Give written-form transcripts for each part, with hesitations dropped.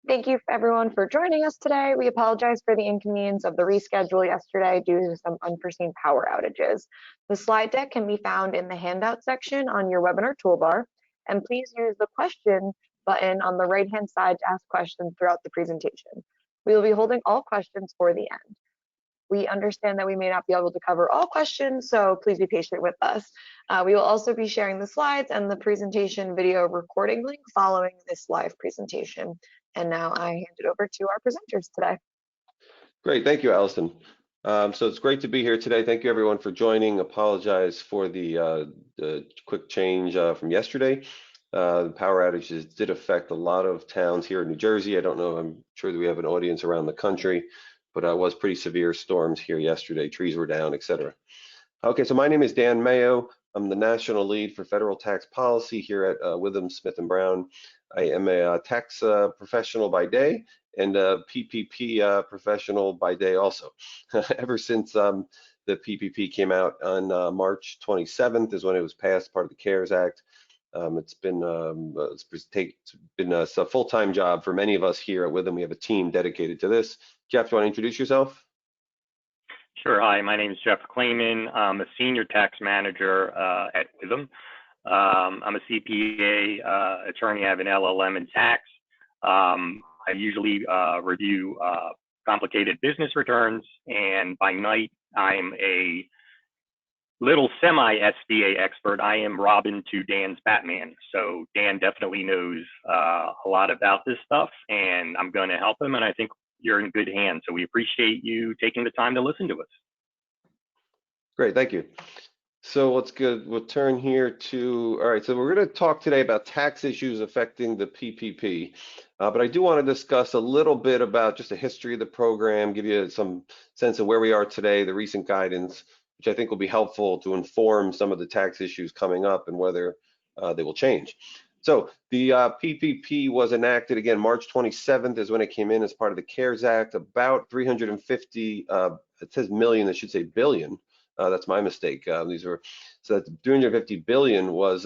Thank you everyone for joining us today. We apologize for the inconvenience of the reschedule yesterday due to some unforeseen power outages. The slide deck can be found in the handout section on your webinar toolbar, and please use the question button on the right-hand side to ask questions throughout the presentation. We will be holding all questions for the end. We understand that we may not be able to cover all questions, so please be patient with us. We will also be sharing the slides and the presentation video recording link following this live presentation. And now I hand it over to our presenters today. Great, thank you, Allison. So it's great to be here today. Thank you everyone for joining. Apologize for the quick change from yesterday. The power outages did affect a lot of towns here in New Jersey. I don't know, I'm sure that we have an audience around the country, but it was pretty severe storms here yesterday. Trees were down, etc. Okay, so my name is Dan Mayo. I'm the National Lead for Federal Tax Policy here at Withum Smith & Brown. I am a tax professional by day and a PPP professional by day also. Ever since the PPP came out on March 27th is when it was passed, part of the CARES Act. It's been a full-time job for many of us here at Withum. We have a team dedicated to this. Jeff, do you want to introduce yourself? Sure. Hi, my name is Jeff Klayman. I'm a senior tax manager at Withum. I'm a CPA attorney. I have an LLM in tax. I usually review complicated business returns, and by night I'm a little semi-SBA expert. I am Robin to Dan's Batman. So Dan definitely knows a lot about this stuff, and I'm going to help him, and I think you're in good hands. So we appreciate you taking the time to listen to us. Great, thank you. So let's go, we'll turn here to, all right, so we're going to talk today about tax issues affecting the PPP, but I do want to discuss a little bit about just the history of the program, give you some sense of where we are today, the recent guidance, which I think will be helpful to inform some of the tax issues coming up and whether they will change. So the PPP was enacted again, March 27th is when it came in as part of the CARES Act, about 350, it says million, it should say billion. That's my mistake. So that 350 billion was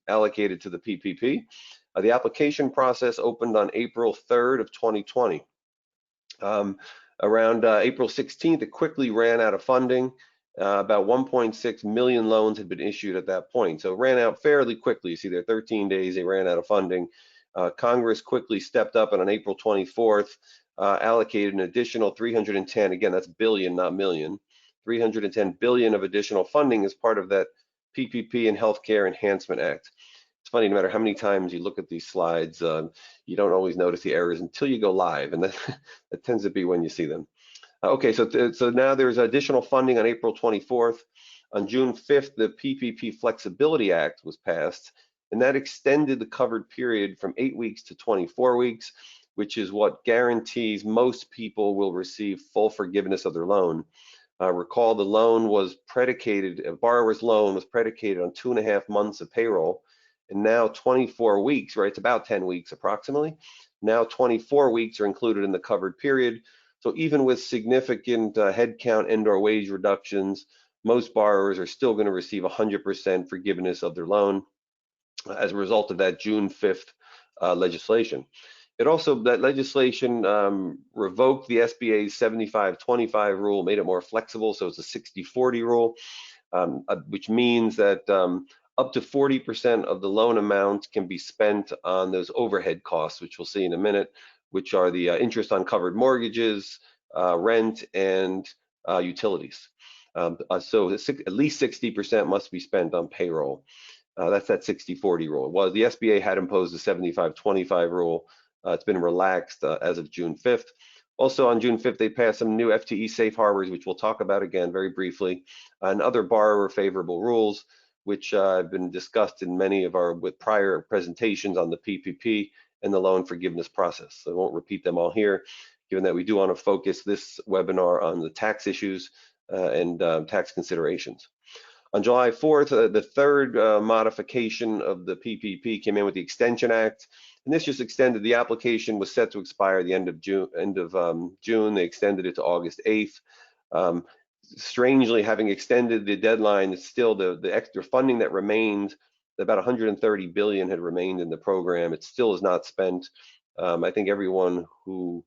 allocated to the PPP. The application process opened on April 3rd of 2020. Around April 16th, it quickly ran out of funding. About 1.6 million loans had been issued at that point. So it ran out fairly quickly. You see there, 13 days, they ran out of funding. Congress quickly stepped up and on April 24th, allocated an additional 310, again, that's billion, not million, 310 billion of additional funding as part of that PPP and Healthcare Enhancement Act. It's funny, no matter how many times you look at these slides, you don't always notice the errors until you go live, and that tends to be when you see them. Okay, so now there's additional funding on April 24th. On June 5th, the PPP Flexibility Act was passed, and that extended the covered period from 8 weeks to 24 weeks, which is what guarantees most people will receive full forgiveness of their loan. Recall the loan was predicated, a borrower's loan was predicated on 2.5 months of payroll, and now 24 weeks, right? It's about 10 weeks approximately. Now 24 weeks are included in the covered period. So even with significant headcount and/or wage reductions, most borrowers are still going to receive 100% forgiveness of their loan as a result of that June 5th legislation. That legislation revoked the SBA's 75-25 rule, made it more flexible, so it's a 60-40 rule, which means that up to 40% of the loan amount can be spent on those overhead costs, which we'll see in a minute, which are the interest on covered mortgages, rent, and utilities. So at least 60% must be spent on payroll. That's that 60-40 rule. Well, the SBA had imposed the 75-25 rule. It's been relaxed as of June 5th. Also on June 5th, they passed some new FTE safe harbors, which we'll talk about again very briefly, and other borrower favorable rules, which have been discussed in many of our prior presentations on the PPP and the loan forgiveness process. So I won't repeat them all here, given that we do want to focus this webinar on the tax issues and tax considerations. On July 4th, the third modification of the PPP came in with the Extension Act, and this just extended, the application was set to expire at the end of June. They extended it to August 8th. Strangely, having extended the deadline, it's still the extra funding that remained, about 130 billion had remained in the program. It still is not spent. I think everyone who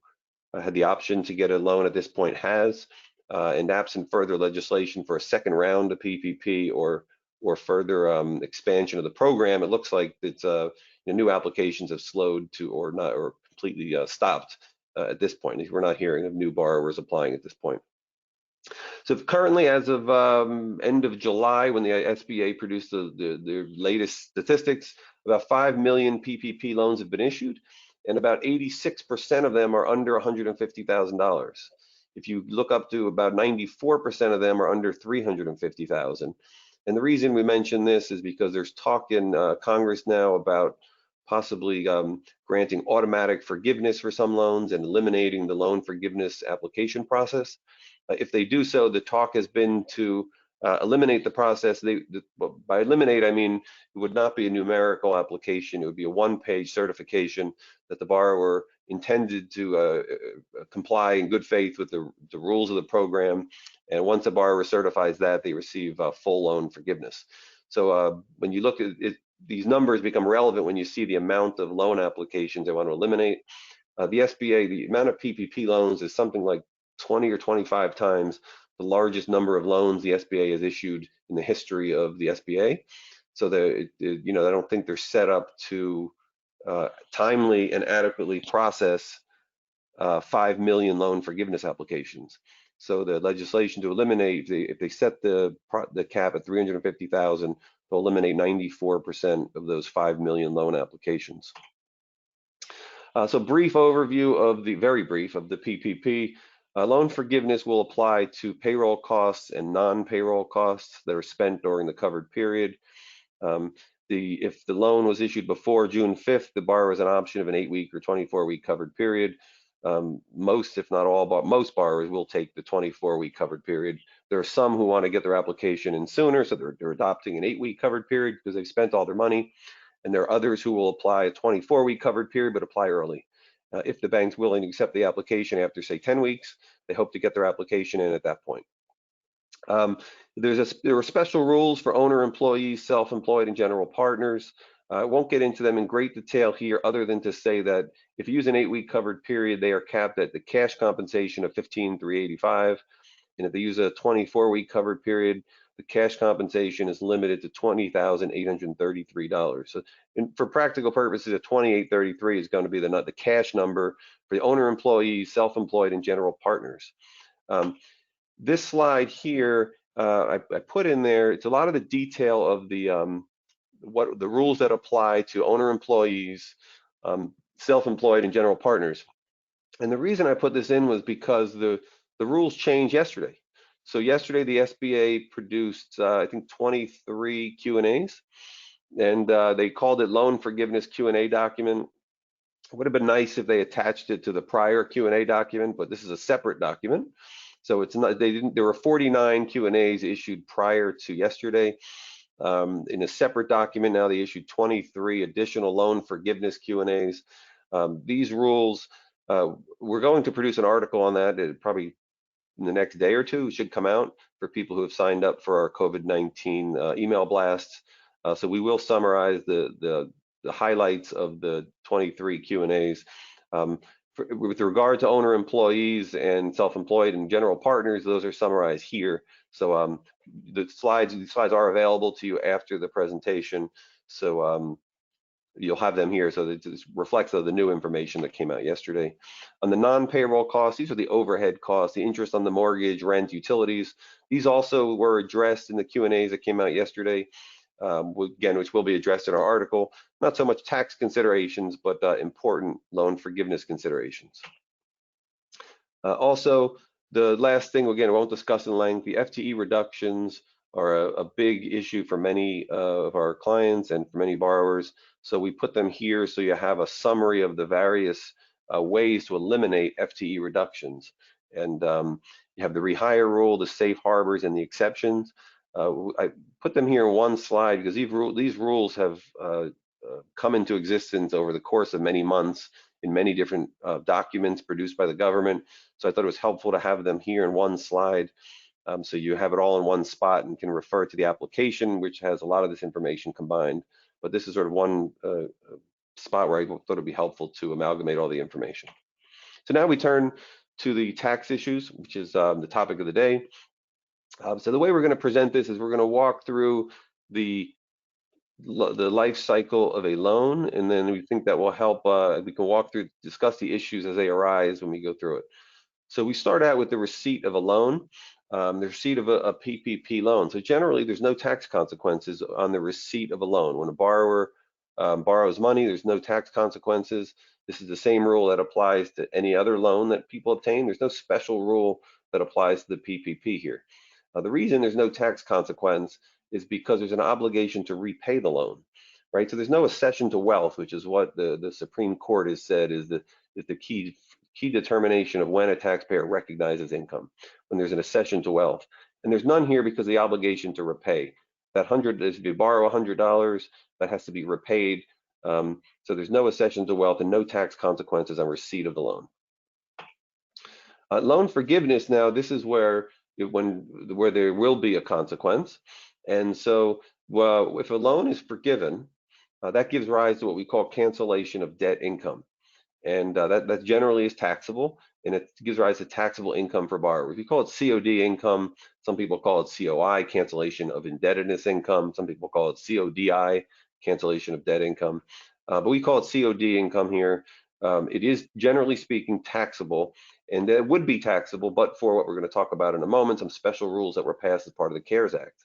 had the option to get a loan at this point has, and absent further legislation for a second round of PPP or further expansion of the program, it looks like it's new applications have slowed to or not or completely stopped at this point. We're not hearing of new borrowers applying at this point. So currently, as of end of July, when the SBA produced the latest statistics, about 5 million PPP loans have been issued, and about 86% of them are under $150,000. If you look up to about 94% of them are under $350,000. And the reason we mention this is because there's talk in Congress now about possibly granting automatic forgiveness for some loans and eliminating the loan forgiveness application process. If they do so, the talk has been to eliminate the process. By eliminate, I mean it would not be a numerical application. It would be a one-page certification that the borrower intended to comply in good faith with the rules of the program. And once a borrower certifies that, they receive full loan forgiveness. So when you look at it, these numbers become relevant when you see the amount of loan applications they want to eliminate. The SBA, the amount of PPP loans is something like 20 or 25 times the largest number of loans the SBA has issued in the history of the SBA. So I don't think they're set up to timely and adequately process 5 million loan forgiveness applications. So the legislation to eliminate, if they set the cap at 350,000, they'll eliminate 94% of those 5 million loan applications. So brief overview of very brief of the PPP. Loan forgiveness will apply to payroll costs and non-payroll costs that are spent during the covered period. If the loan was issued before June 5th, the borrower has an option of an 8-week or 24-week covered period. Most, if not all, most borrowers will take the 24-week covered period. There are some who want to get their application in sooner, so they're adopting an 8-week covered period because they've spent all their money. And there are others who will apply a 24-week covered period, but apply early. If the bank's willing to accept the application after, say, 10 weeks, they hope to get their application in at that point. There are special rules for owner employees, self-employed, and general partners. I won't get into them in great detail here, other than to say that if you use an 8-week covered period, they are capped at the cash compensation of $15,385. And if they use a 24-week covered period, the cash compensation is limited to $20,833. So for practical purposes, a $28,33 is going to be the cash number for the owner employees, self-employed, and general partners. This slide here, I put in there, it's a lot of the detail of the what the rules that apply to owner employees, self-employed, and general partners. And the reason I put this in was because the rules changed yesterday. So yesterday, the SBA produced, I think, 23 Q&As, and they called it Loan Forgiveness Q&A document. It would have been nice if they attached it to the prior Q&A document, but this is a separate document. So it's not, there were 49 Q&As issued prior to yesterday. In a separate document now, they issued 23 additional loan forgiveness Q&As. These rules, we're going to produce an article on that. It probably in the next day or two should come out for people who have signed up for our COVID-19 email blasts. So we will summarize the highlights of the 23 Q&As. With regard to owner employees and self-employed and general partners, those are summarized here. So these slides are available to you after the presentation. So you'll have them here. So it reflects the new information that came out yesterday. On the non-payroll costs, these are the overhead costs, the interest on the mortgage, rent, utilities. These also were addressed in the Q&As that came out yesterday, again, which will be addressed in our article. Not so much tax considerations, but important loan forgiveness considerations. Also, the last thing, again, I won't discuss in length, the FTE reductions are a big issue for many of our clients and for many borrowers. So we put them here so you have a summary of the various ways to eliminate FTE reductions. And you have the rehire rule, the safe harbors, and the exceptions. I put them here in one slide because these rules have come into existence over the course of many months in many different documents produced by the government. So I thought it was helpful to have them here in one slide. So you have it all in one spot and can refer to the application, which has a lot of this information combined. But this is sort of one spot where I thought it'd be helpful to amalgamate all the information. So now we turn to the tax issues, which is the topic of the day. So the way we're going to present this is we're going to walk through the life cycle of a loan, and then we think that will help. We can walk through, discuss the issues as they arise when we go through it. So we start out with the receipt of a loan, the receipt of a PPP loan. So generally, there's no tax consequences on the receipt of a loan. When a borrower borrows money, there's no tax consequences. This is the same rule that applies to any other loan that people obtain. There's no special rule that applies to the PPP here. The reason there's no tax consequence is because there's an obligation to repay the loan, right? So there's no accession to wealth, which is what the Supreme Court has said is the key determination of when a taxpayer recognizes income, when there's an accession to wealth. And there's none here because the obligation to repay. That if you borrow $100, that has to be repaid. So there's no accession to wealth and no tax consequences on receipt of the loan. Loan forgiveness, now this is where there will be a consequence. And so if a loan is forgiven, that gives rise to what we call cancellation of debt income. And that generally is taxable, and it gives rise to taxable income for borrowers. We call it COD income. Some people call it COI, cancellation of indebtedness income. Some people call it CODI, cancellation of debt income. But we call it COD income here. It is, generally speaking, taxable, and it would be taxable, but for what we're going to talk about in a moment, some special rules that were passed as part of the CARES Act.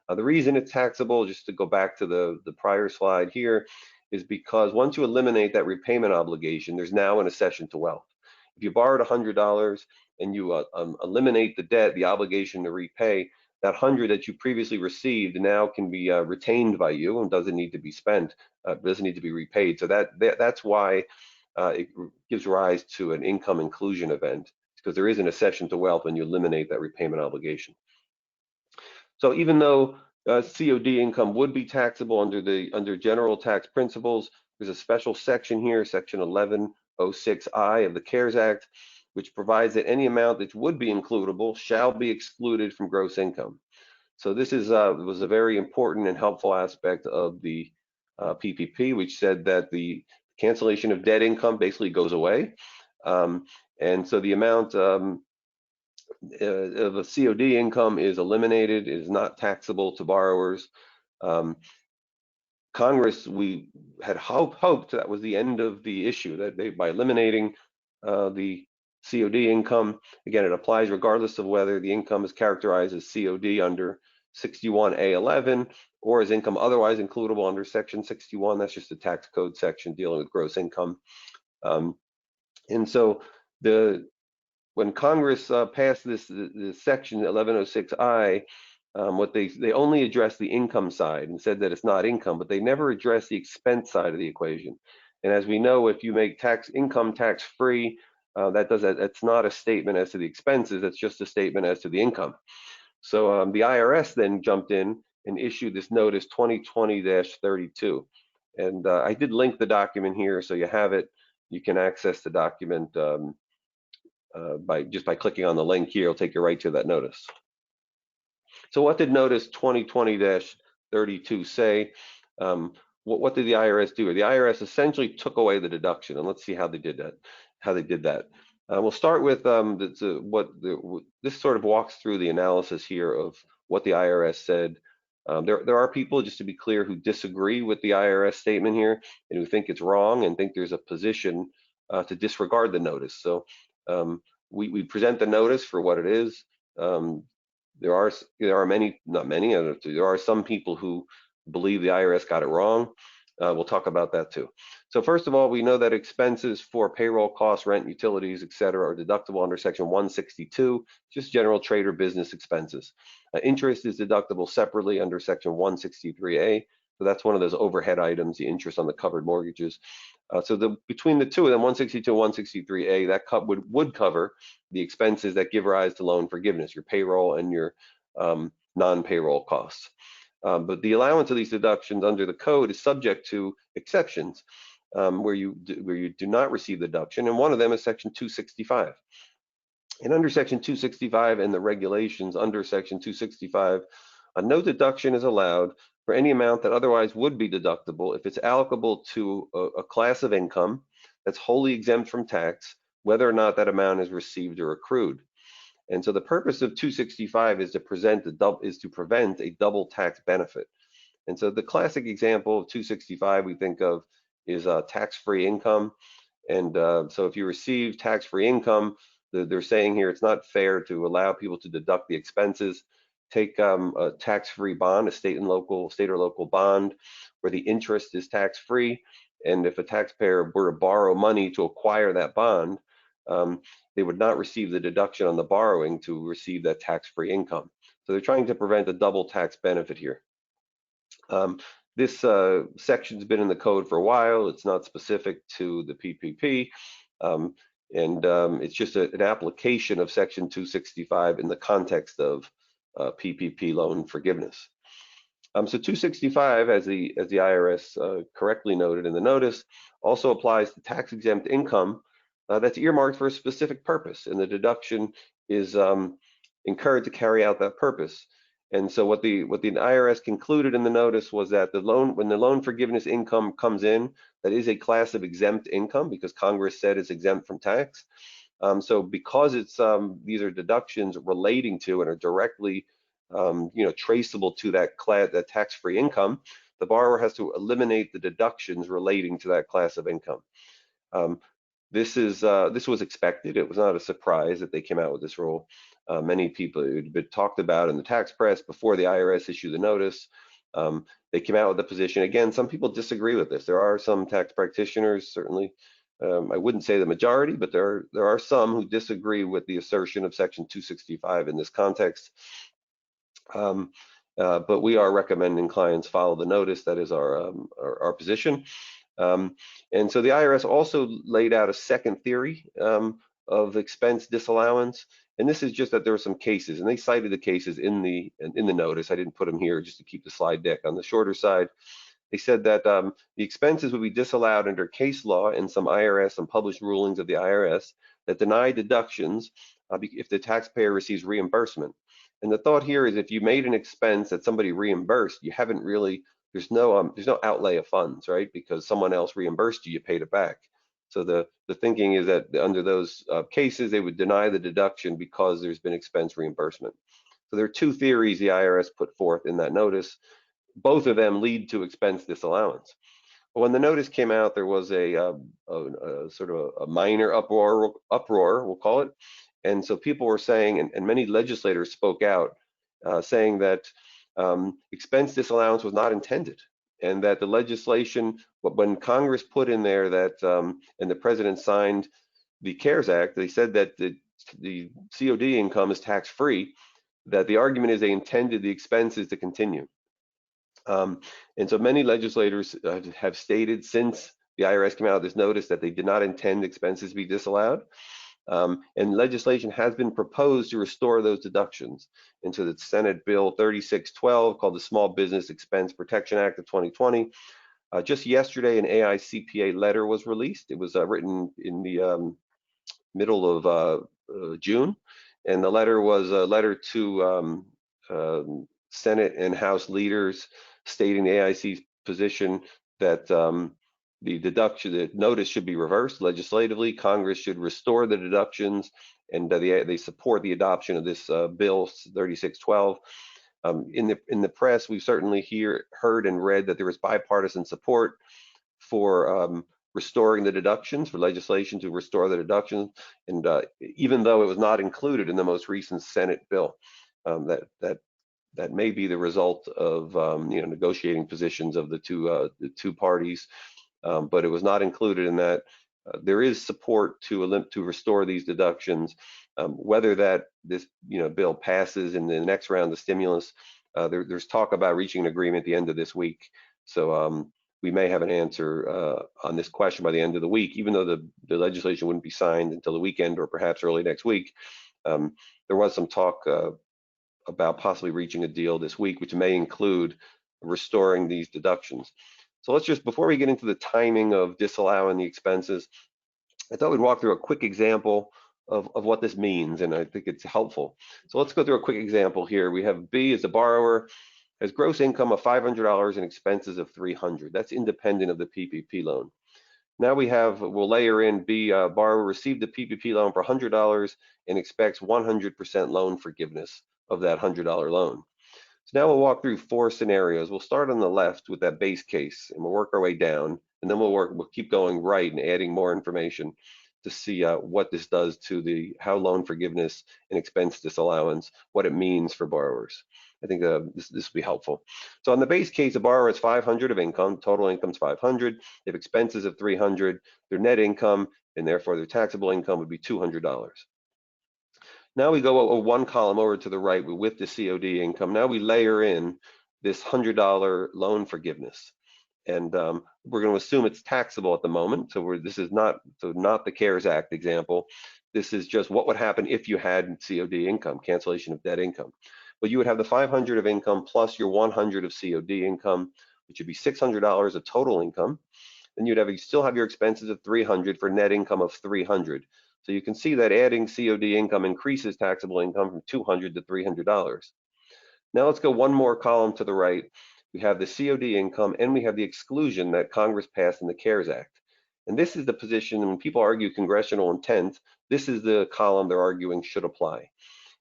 The reason it's taxable, just to go back to the prior slide here, is because once you eliminate that repayment obligation, there's now an accession to wealth. If you borrowed $100 and you eliminate the debt, the obligation to repay, that $100 that you previously received now can be retained by you and doesn't need to be spent, doesn't need to be repaid. So that's why it gives rise to an income inclusion event, because there is an accession to wealth when you eliminate that repayment obligation. So even though COD income would be taxable under general tax principles, there's a special section here, section 1106I of the CARES Act, which provides that any amount that would be includable shall be excluded from gross income. So this was a very important and helpful aspect of the PPP, which said that the cancellation of debt income basically goes away. And so the amount of a COD income is eliminated, is not taxable to borrowers. Congress, we had hoped that was the end of the issue, that by eliminating the COD income, again, it applies regardless of whether the income is characterized as COD under 61A11 or as income otherwise includable under section 61. That's just the tax code section dealing with gross income. And so when Congress passed this section 1106I, what they only addressed the income side and said that it's not income, but they never addressed the expense side of the equation. And as we know, if you make income tax free, that's not a statement as to the expenses, that's just a statement as to the income. So the IRS then jumped in and issued this notice 2020-32. And I did link the document here, so you have it. You can access the document by clicking on the link here. It'll take you right to that notice. So what did notice 2020-32 say? What did the IRS do? The IRS essentially took away the deduction, and let's see how they did that. We'll start with this sort of walks through the analysis here of what the IRS said. There are people, just to be clear, who disagree with the IRS statement here and who think it's wrong and think there's a position to disregard the notice. So we present the notice for what it is. There are many, not many, there are some people who believe the IRS got it wrong. We'll talk about that too. So first of all, we know that expenses for payroll costs, rent, utilities, et cetera, are deductible under section 162, just general trade or business expenses. Interest is deductible separately under section 163A. So that's one of those overhead items, the interest on the covered mortgages. So between the two of them, 162 and 163A, that would cover the expenses that give rise to loan forgiveness, your payroll and your non-payroll costs. But the allowance of these deductions under the code is subject to exceptions where you do not receive the deduction, and one of them is section 265. And under section 265 and the regulations under section 265, no deduction is allowed for any amount that otherwise would be deductible if it's allocable to a class of income that's wholly exempt from tax, whether or not that amount is received or accrued. And so the purpose of 265 is to prevent a double tax benefit. And so the classic example of 265 we think of is tax-free income. And so if you receive tax-free income, they're saying here it's not fair to allow people to deduct the expenses. Take a tax-free bond, a state or local bond, where the interest is tax-free. And if a taxpayer were to borrow money to acquire that bond, they would not receive the deduction on the borrowing to receive that tax-free income. So they're trying to prevent a double tax benefit here. This section's been in the code for a while. It's not specific to the PPP, it's just an application of Section 265 in the context of PPP loan forgiveness. So 265, as the IRS correctly noted in the notice, also applies to tax-exempt income that's earmarked for a specific purpose, and the deduction is incurred to carry out that purpose. And so what the IRS concluded in the notice was that when the loan forgiveness income comes in, that is a class of exempt income because Congress said it's exempt from tax. So because these are deductions relating to and are directly traceable to that tax-free income, the borrower has to eliminate the deductions relating to that class of income. This was expected. It was not a surprise that they came out with this rule. Many people, it had been talked about in the tax press before the IRS issued the notice. They came out with the position. Again, some people disagree with this. There are some tax practitioners, certainly. I wouldn't say the majority, but there are some who disagree with the assertion of Section 265 in this context. But we are recommending clients follow the notice. That is our position. And so the IRS also laid out a second theory of expense disallowance, and this is just that there were some cases, and they cited the cases in the notice. I didn't put them here just to keep the slide deck on the shorter side. They said that the expenses would be disallowed under case law and some IRS and published rulings of the IRS that deny deductions if the taxpayer receives reimbursement. And the thought here is if you made an expense that somebody reimbursed, you haven't really, there's no outlay of funds, right? Because someone else reimbursed you, you paid it back. So the thinking is that under those cases, they would deny the deduction because there's been expense reimbursement. So there are two theories the IRS put forth in that notice. Both of them lead to expense disallowance. But when the notice came out, there was a sort of a minor uproar, we'll call it. And so people were saying, and many legislators spoke out, saying that expense disallowance was not intended, and that the legislation, when Congress put in there that, and the president signed the CARES Act, they said that the COD income is tax-free, that the argument is they intended the expenses to continue. And so many legislators have stated since the IRS came out with this notice that they did not intend expenses to be disallowed. And legislation has been proposed to restore those deductions. And so the Senate Bill 3612, called the Small Business Expense Protection Act of 2020, just yesterday an AICPA letter was released. It was written in the middle of June, and the letter was a letter to Senate and House leaders stating the AIC's position that the notice should be reversed legislatively. Congress should restore the deductions, and they support the adoption of this bill 3612. In the press, we've certainly heard and read that there is bipartisan support for restoring the deductions, for legislation to restore the deductions, and even though it was not included in the most recent Senate bill, that may be the result of negotiating positions of the two parties. But it was not included in that. There is support to restore these deductions. Whether this bill passes in the next round of stimulus, there's talk about reaching an agreement at the end of this week. So we may have an answer on this question by the end of the week, even though the legislation wouldn't be signed until the weekend or perhaps early next week. There was some talk about possibly reaching a deal this week, which may include restoring these deductions. So let's just, before we get into the timing of disallowing the expenses, I thought we'd walk through a quick example of what this means, and I think it's helpful. So let's go through a quick example here. We have B as a borrower. has gross income of $500 and expenses of $300. That's independent of the PPP loan. Now we'll layer in borrower received the PPP loan for $100 and expects 100% loan forgiveness of that $100 loan. So now we'll walk through 4 scenarios. We'll start on the left with that base case, and we'll work our way down, and then we'll keep going right and adding more information to see what this does to how loan forgiveness and expense disallowance, what it means for borrowers. I think this will be helpful. So on the base case, a borrower has 500 of income, total income is 500. They have expenses of 300. Their net income and therefore their taxable income would be $200. Now we go one column over to the right with the COD income. Now we layer in this $100 loan forgiveness. And we're going to assume it's taxable at the moment. So this is not the CARES Act example. This is just what would happen if you had COD income, cancellation of debt income. Well, you would have the 500 of income plus your 100 of COD income, which would be $600 of total income. Then you still have your expenses of 300 for net income of 300. So you can see that adding COD income increases taxable income from $200 to $300. Now let's go one more column to the right. We have the COD income and we have the exclusion that Congress passed in the CARES Act. And this is the position when people argue congressional intent, this is the column they're arguing should apply.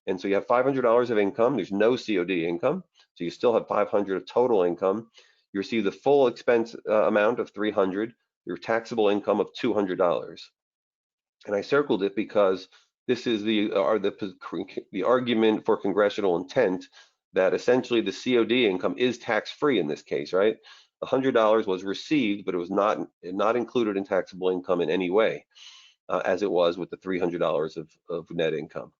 And so you have $500 of income, there's no COD income, so you still have 500 of total income. You receive the full expense amount of 300, your taxable income of $200. And I circled it because this is the argument for congressional intent that essentially the COD income is tax-free in this case, right? $100 was received, but it was not included in taxable income in any way, as it was with the $300 of net income.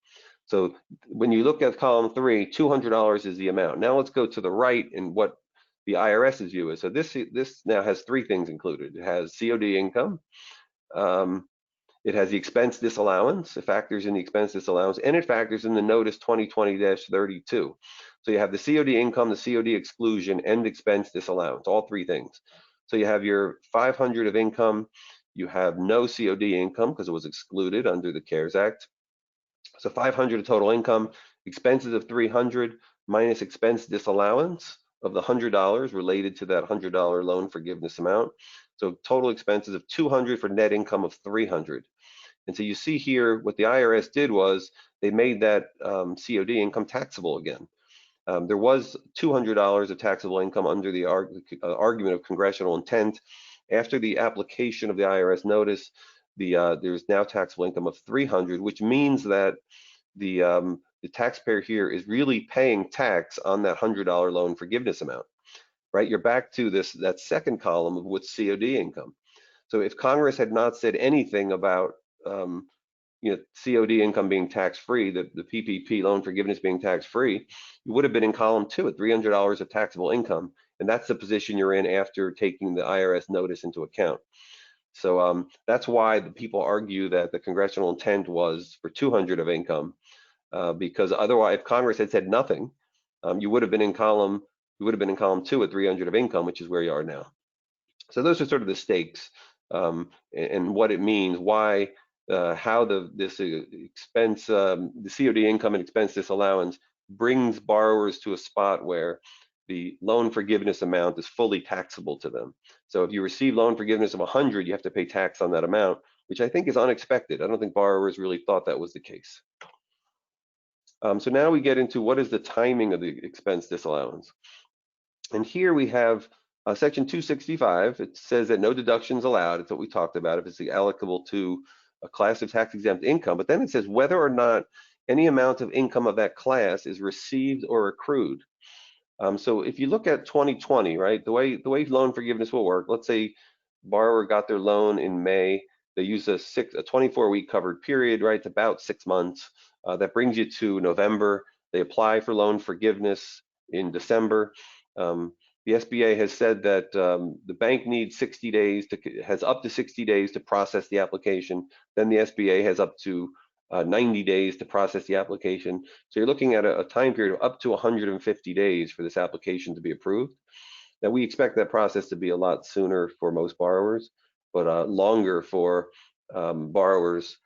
So when you look at column 3, $200 is the amount. Now let's go to the right and what the IRS's view is. So this now has 3 things included. It has COD income, it has the expense disallowance, it factors in the expense disallowance, and it factors in the notice 2020-32. So you have the COD income, the COD exclusion, and expense disallowance, all 3 things. So you have your 500 of income, you have no COD income because it was excluded under the CARES Act. So 500 of total income, expenses of 300 minus expense disallowance of the $100 related to that $100 loan forgiveness amount. So total expenses of 200 for net income of 300. And so you see here what the IRS did was they made that COD income taxable again. There was $200 of taxable income under the argument of congressional intent. After the application of the IRS notice, there's now taxable income of 300, which means that the taxpayer here is really paying tax on that $100 loan forgiveness amount, right? You're back to that second column of what's COD income. So if Congress had not said anything about COD income being tax-free, the PPP loan forgiveness being tax-free, you would have been in column 2 at $300 of taxable income, and that's the position you're in after taking the IRS notice into account. So that's why the people argue that the congressional intent was for 200 of income, because otherwise, if Congress had said nothing, you would have been in column 2 at 300 of income, which is where you are now. So those are sort of the stakes and what it means, why, how this expense, the COD income and expense disallowance brings borrowers to a spot where the loan forgiveness amount is fully taxable to them. So if you receive loan forgiveness of 100, you have to pay tax on that amount, which I think is unexpected. I don't think borrowers really thought that was the case. So now we get into what is the timing of the expense disallowance. And here we have section 265. It says that no deductions allowed. It's what we talked about if it's allocable to a class of tax exempt income. But then it says whether or not any amount of income of that class is received or accrued. So if you look at 2020, right, the way loan forgiveness will work, let's say borrower got their loan in May, they use a 24-week covered period, right, it's about 6 months. That brings you to November. They apply for loan forgiveness in December. The SBA has said that the bank needs 60 days, has up to 60 days to process the application. Then the SBA has up to 90 days to process the application. So you're looking at a time period of up to 150 days for this application to be approved. Now we expect that process to be a lot sooner for most borrowers, but longer for borrowers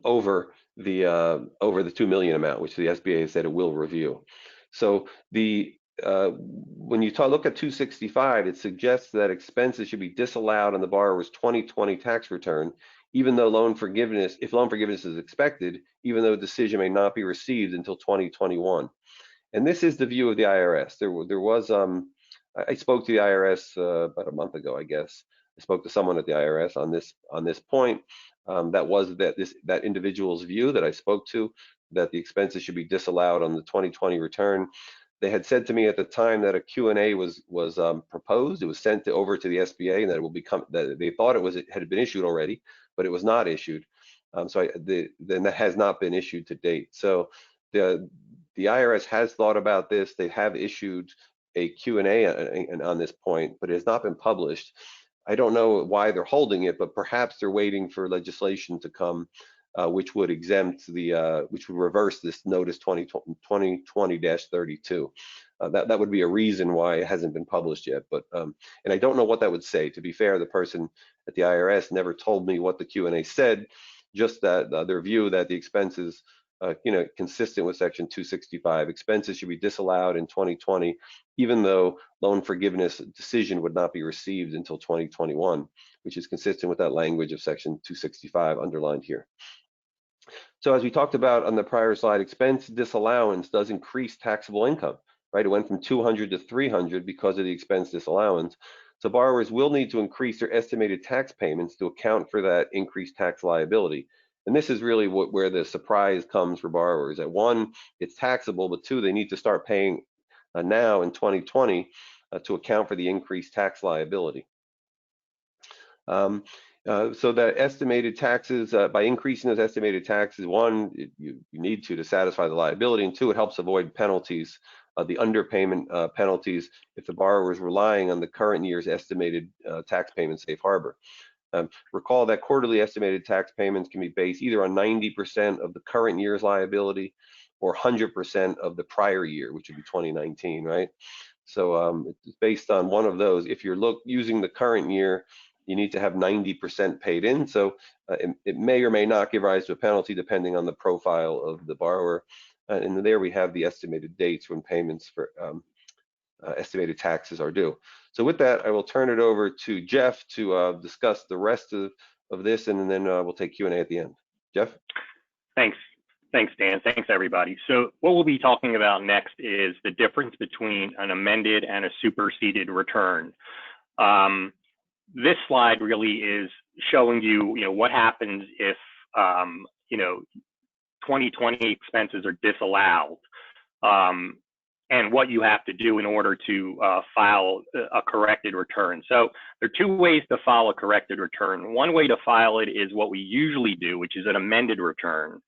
over over the 2 million amount, which the SBA said it will review. So when you look at 265, it suggests that expenses should be disallowed on the borrower's 2020 tax return, even though if loan forgiveness is expected, even though a decision may not be received until 2021. And this is the view of the IRS. I spoke to the IRS about a month ago, I guess. I spoke to someone at the IRS on this point. That was that individual's view that I spoke to, that the expenses should be disallowed on the 2020 return. They had said to me at the time that a Q&A was proposed. It was sent over to the SBA, and that they thought it had been issued already, but it was not issued. Then that has not been issued to date. So the IRS has thought about this. They have issued a Q&A on this point, but it has not been published. I don't know why they're holding it, but perhaps they're waiting for legislation to come, which would which would reverse this Notice 2020-32. That would be a reason why it hasn't been published yet. But and I don't know what that would say. To be fair, the person at the IRS never told me what the Q&A said, just that their view that the expenses, consistent with Section 265, expenses should be disallowed in 2020, even though loan forgiveness decision would not be received until 2021, which is consistent with that language of Section 265 underlined here. So as we talked about on the prior slide, expense disallowance does increase taxable income, right? It went from 200 to 300 because of the expense disallowance. So borrowers will need to increase their estimated tax payments to account for that increased tax liability. And this is really where the surprise comes for borrowers. That one, it's taxable, but two, they need to start paying now in 2020 to account for the increased tax liability. So that estimated taxes, by increasing those estimated taxes, one, you need to satisfy the liability, and two, it helps avoid penalties, the underpayment penalties, if the borrower is relying on the current year's estimated tax payment safe harbor. Recall that quarterly estimated tax payments can be based either on 90% of the current year's liability or 100% of the prior year, which would be 2019, right? So it's based on one of those. If you're using the current year, you need to have 90% paid in. So it may or may not give rise to a penalty depending on the profile of the borrower. And there we have the estimated dates when payments for estimated taxes are due. So with that, I will turn it over to Jeff to discuss the rest of this, and then we'll take Q&A at the end. Jeff? Thanks, Dan. Thanks, everybody. So what we'll be talking about next is the difference between an amended and a superseded return. This slide really is showing you, what happens if, 2020 expenses are disallowed, and what you have to do in order to file a corrected return. So there are two ways to file a corrected return. One way to file it is what we usually do, which is an amended return.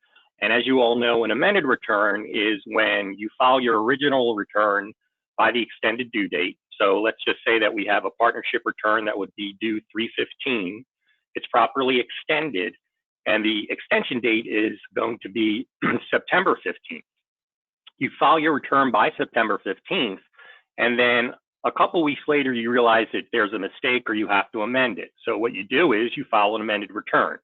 And as you all know, an amended return is when you file your original return by the extended due date. So let's just say that we have a partnership return that would be due 3/15. It's properly extended, and the extension date is going to be September 15th. You file your return by September 15th, and then a couple weeks later, you realize that there's a mistake or you have to amend it. So what you do is you file an amended return.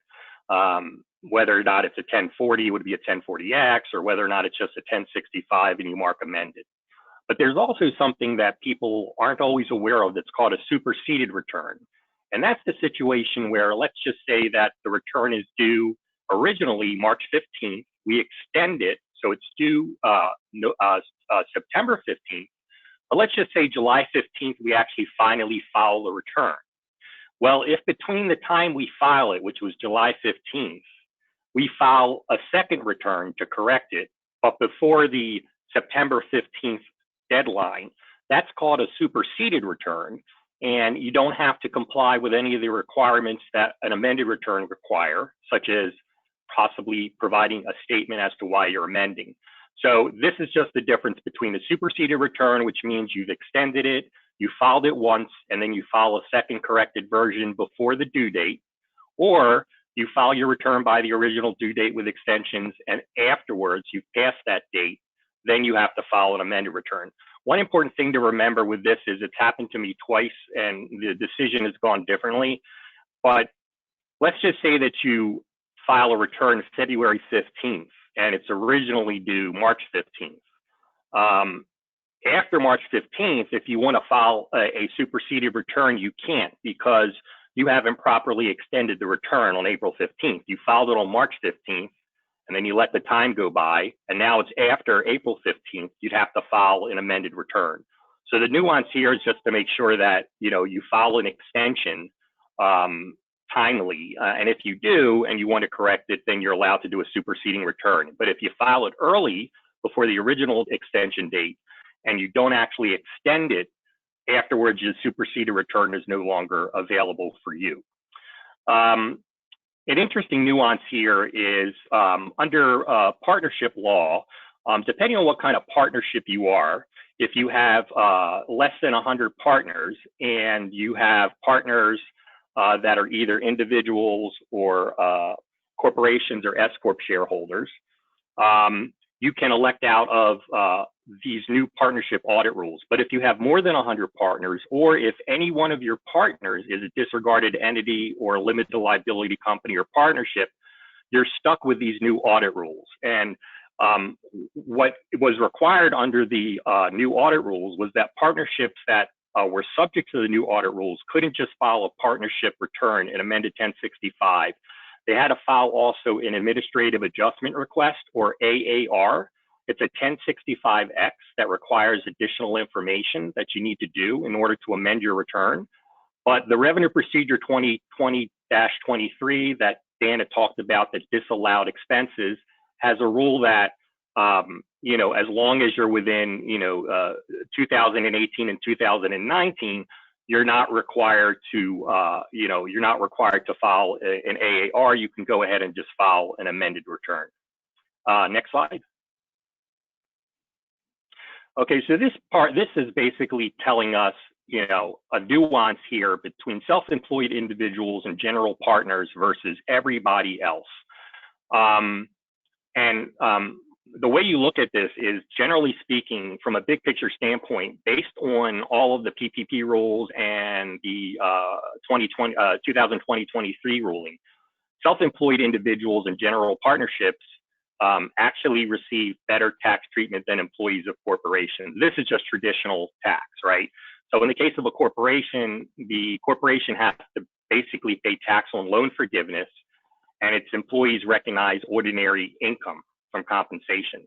Whether or not it's a 1040, it would be a 1040X, or whether or not it's just a 1065 and you mark amended. But there's also something that people aren't always aware of that's called a superseded return. And that's the situation where, let's just say that the return is due originally March 15th. We extend it, so it's due September 15th. But let's just say July 15th, we actually finally file the return. Well, if between the time we file it, which was July 15th, we file a second return to correct it, but before the September 15th deadline, that's called a superseded return, and you don't have to comply with any of the requirements that an amended return require, such as possibly providing a statement as to why you're amending. So this is just the difference between a superseded return, which means you've extended it, you filed it once, and then you file a second corrected version before the due date, or you file your return by the original due date with extensions, and afterwards you pass that date, then you have to file an amended return. One important thing to remember with this is it's happened to me twice and the decision has gone differently. But let's just say that you file a return February 15th, and it's originally due March 15th. After March 15th, if you want to file a superseded return, you can't, because you haven't properly extended the return on April 15th. You filed it on March 15th, and then you let the time go by, and now it's after April 15th, you'd have to file an amended return. So the nuance here is just to make sure that, you know, you file an extension timely, and if you do and you want to correct it, then you're allowed to do a superseding return. But if you file it early, before the original extension date, and you don't actually extend it afterwards, your superseded return is no longer available for you. An interesting nuance here is under partnership law, depending on what kind of partnership you are, if you have less than 100 partners and you have partners that are either individuals or corporations or S-Corp shareholders, you can elect out of these new partnership audit rules. But if you have more than 100 partners, or if any one of your partners is a disregarded entity or a limited liability company or partnership, you're stuck with these new audit rules. And what was required under the new audit rules was that partnerships that were subject to the new audit rules couldn't just file a partnership return in Amended 1065. They had to file also an administrative adjustment request, or AAR. It's a 1065X that requires additional information that you need to do in order to amend your return. But the Revenue Procedure 2020-23 that Dan had talked about, that disallowed expenses, has a rule that, you know, as long as you're within, 2018 and 2019, you're not required to, you're not required to file an AAR. You can go ahead and just file an amended return. Next slide. Okay, so this is basically telling us, you know, a nuance here between self-employed individuals and general partners versus everybody else. The way you look at this is, generally speaking, from a big picture standpoint, based on all of the PPP rules and the 2020-23 ruling, self-employed individuals and general partnerships actually receive better tax treatment than employees of corporations. This is just traditional tax, right? So in the case of a corporation, the corporation has to basically pay tax on loan forgiveness, and its employees recognize ordinary income from compensation.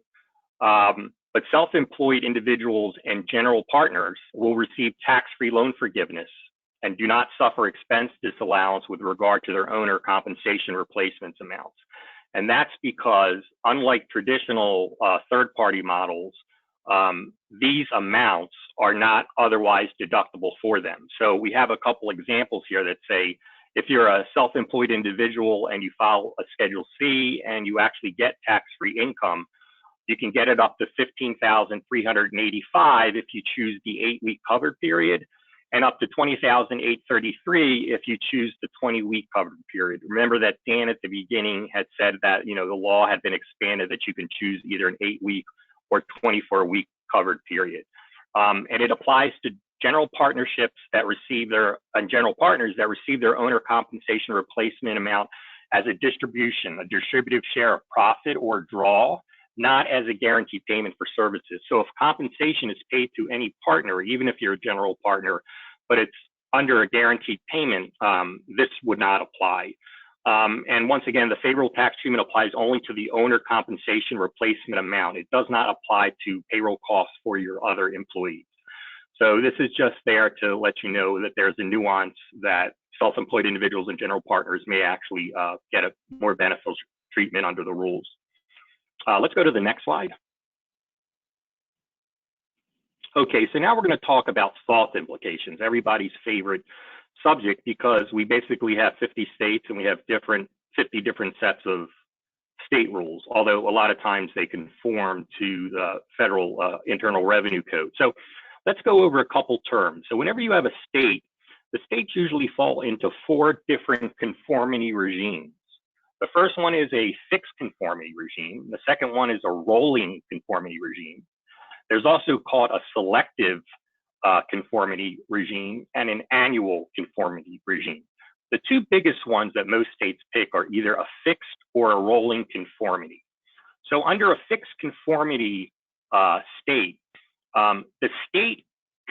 But self-employed individuals and general partners will receive tax-free loan forgiveness and do not suffer expense disallowance with regard to their owner compensation replacements amounts. And that's because, unlike traditional third-party models, these amounts are not otherwise deductible for them. So we have a couple examples here that say, if you're a self-employed individual and you file a Schedule C and you actually get tax-free income, you can get it up to $15,385 if you choose the 8-week covered period, and up to $20,833 if you choose the 20-week covered period. Remember that Dan at the beginning had said that, you know, the law had been expanded that you can choose either an 8-week or 24-week covered period. And it applies to general partnerships that receive their, and general partners that receive their owner compensation replacement amount as a distribution, a distributive share of profit or draw, not as a guaranteed payment for services. So if compensation is paid to any partner, even if you're a general partner, but it's under a guaranteed payment, this would not apply. And once again, the favorable tax treatment applies only to the owner compensation replacement amount. It does not apply to payroll costs for your other employees. So this is just there to let you know that there's a nuance that self-employed individuals and general partners may actually get a more beneficial treatment under the rules. Let's go to the next slide. Okay, so now we're going to talk about SALT implications, everybody's favorite subject, because we basically have 50 states and we have 50 different sets of state rules, although a lot of times they conform to the federal Internal Revenue Code. So let's go over a couple terms. So whenever you have a state, the states usually fall into 4 different conformity regimes. The first one is a fixed conformity regime. The second one is a rolling conformity regime. There's also called a selective conformity regime and an annual conformity regime. The two biggest ones that most states pick are either a fixed or a rolling conformity. So under a fixed conformity state, the state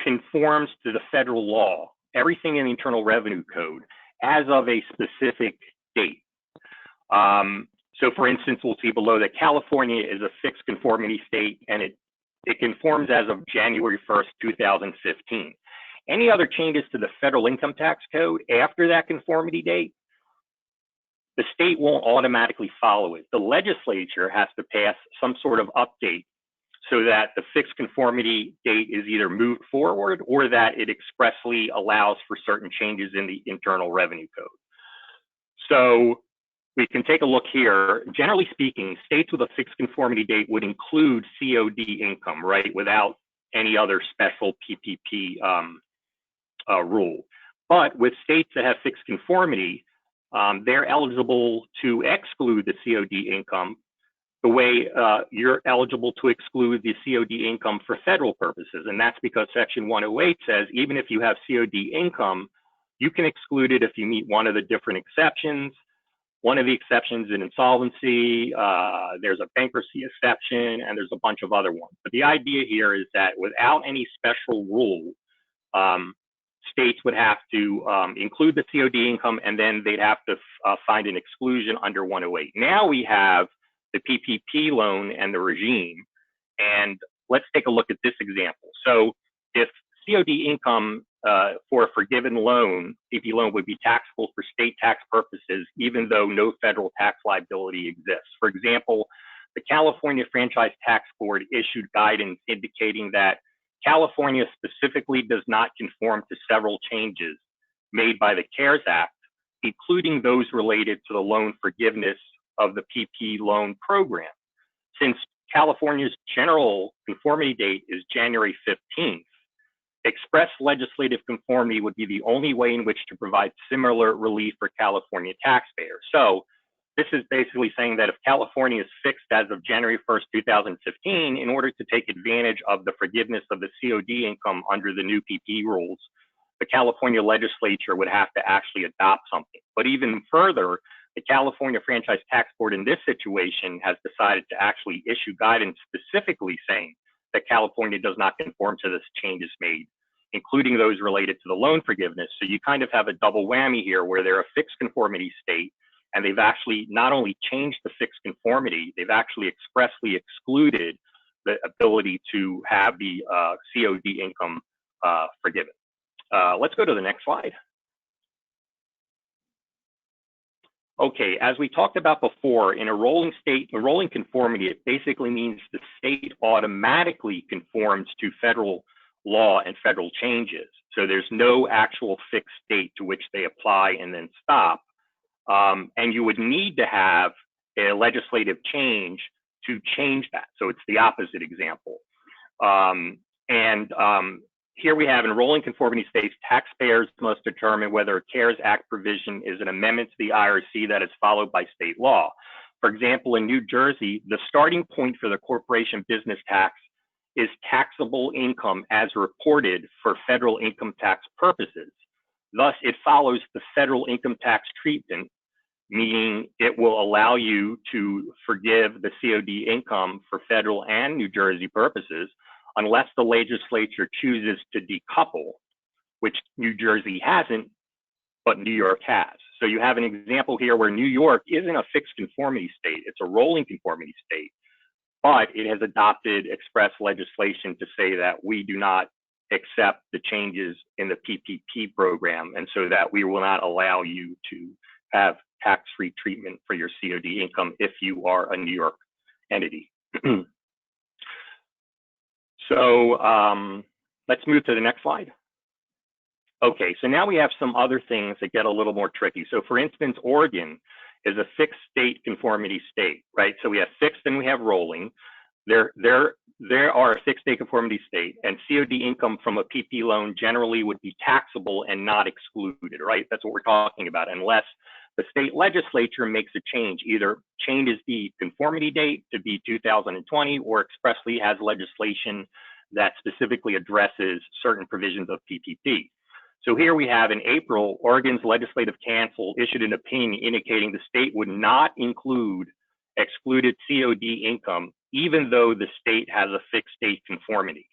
conforms to the federal law, everything in the Internal Revenue Code, as of a specific date. So for instance, we'll see below that California is a fixed conformity state, and it conforms as of January 1st, 2015. Any other changes to the federal income tax code after that conformity date, the state won't automatically follow it. The legislature has to pass some sort of update so that the fixed conformity date is either moved forward or that it expressly allows for certain changes in the Internal Revenue Code. So we can take a look here. Generally speaking, states with a fixed conformity date would include COD income, right, without any other special PPP rule. But with states that have fixed conformity, they're eligible to exclude the COD income the way you're eligible to exclude the COD income for federal purposes. And that's because Section 108 says even if you have COD income, you can exclude it if you meet one of the different exceptions. One of the exceptions in insolvency, there's a bankruptcy exception, and there's a bunch of other ones. But the idea here is that without any special rule, states would have to include the COD income, and then they'd have to find an exclusion under 108. Now we have the PPP loan and the regime, and let's take a look at this example. So if COD income for a forgiven loan, PP loan, would be taxable for state tax purposes, even though no federal tax liability exists. For example, the California Franchise Tax Board issued guidance indicating that California specifically does not conform to several changes made by the CARES Act, including those related to the loan forgiveness of the PP loan program. Since California's general conformity date is January 15th, express legislative conformity would be the only way in which to provide similar relief for California taxpayers. So this is basically saying that if California is fixed as of January 1st, 2015, in order to take advantage of the forgiveness of the COD income under the new PP rules, the California legislature would have to actually adopt something. But even further, the California Franchise Tax Board in this situation has decided to actually issue guidance specifically saying that California does not conform to this changes made, including those related to the loan forgiveness. So you kind of have a double whammy here where they're a fixed conformity state, and they've actually not only changed the fixed conformity, they've actually expressly excluded the ability to have the COD income forgiven. Let's go to the next slide. Okay, as we talked about before, in a rolling conformity, it basically means the state automatically conforms to federal law and federal changes. So there's no actual fixed date to which they apply and then stop. And you would need to have a legislative change to change that. So it's the opposite example. Here we have in rolling conformity states, taxpayers must determine whether a CARES Act provision is an amendment to the IRC that is followed by state law. For example, in New Jersey, the starting point for the corporation business tax is taxable income as reported for federal income tax purposes. Thus, it follows the federal income tax treatment, meaning it will allow you to forgive the COD income for federal and New Jersey purposes, unless the legislature chooses to decouple, which New Jersey hasn't, but New York has. So you have an example here where New York isn't a fixed conformity state, it's a rolling conformity state, but it has adopted express legislation to say that we do not accept the changes in the PPP program, and so that we will not allow you to have tax-free treatment for your COD income if you are a New York entity. So let's move to the next slide. Okay, so now we have some other things that get a little more tricky. So for instance, Oregon is a fixed state conformity state, right? So we have fixed and we have rolling. There are a fixed state conformity state, and COD income from a PP loan generally would be taxable and not excluded, right? That's what we're talking about, unless the state legislature makes a change, either changes the conformity date to be 2020 or expressly has legislation that specifically addresses certain provisions of PPP. So here we have in April, Oregon's Legislative Council issued an opinion indicating the state would not include excluded COD income, even though the state has a fixed state conformity.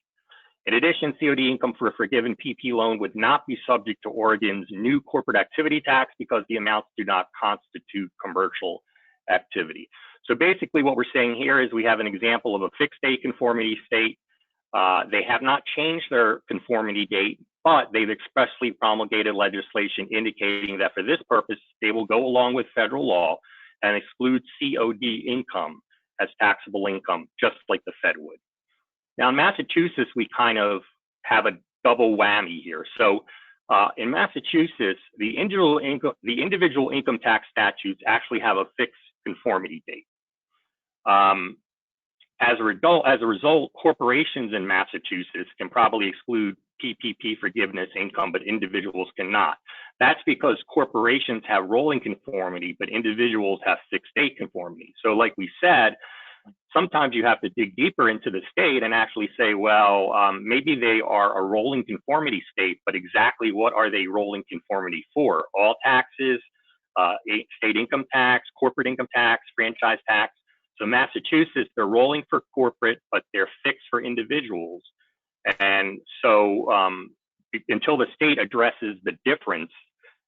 In addition, COD income for a forgiven PP loan would not be subject to Oregon's new corporate activity tax because the amounts do not constitute commercial activity. So basically what we're saying here is we have an example of a fixed state conformity state. They have not changed their conformity date, but they've expressly promulgated legislation indicating that for this purpose, they will go along with federal law and exclude COD income as taxable income, just like the Fed would. Now, in Massachusetts, we kind of have a double whammy here. So in Massachusetts, the individual income tax statutes actually have a fixed conformity date. As a result, corporations in Massachusetts can probably exclude PPP forgiveness income, but individuals cannot. That's because corporations have rolling conformity, but individuals have fixed state conformity. So like we said, sometimes you have to dig deeper into the state and actually say, well, maybe they are a rolling conformity state, but exactly what are they rolling conformity for? All taxes, state income tax, corporate income tax, franchise tax. So Massachusetts, they're rolling for corporate, but they're fixed for individuals. And so until the state addresses the difference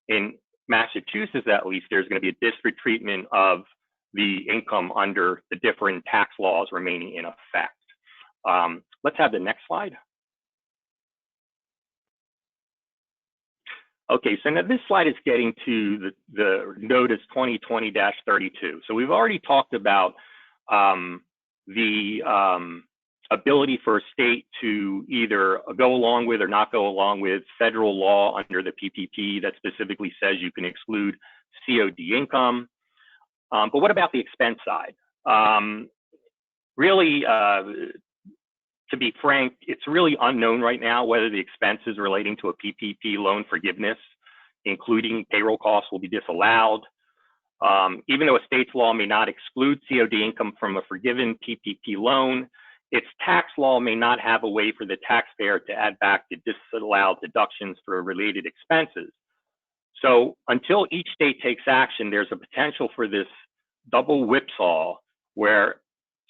in Massachusetts, at least, there's going to be a disparate treatment of the income under the different tax laws remaining in effect. Let's have the next slide. Okay, so now this slide is getting to the notice 2020-32. So we've already talked about the ability for a state to either go along with or not go along with federal law under the PPP that specifically says you can exclude COD income. But what about the expense side? Really, to be frank, it's really unknown right now whether the expenses relating to a PPP loan forgiveness, including payroll costs, will be disallowed. Even though a state's law may not exclude COD income from a forgiven PPP loan, its tax law may not have a way for the taxpayer to add back the disallowed deductions for related expenses. So until each state takes action, there's a potential for this double whipsaw where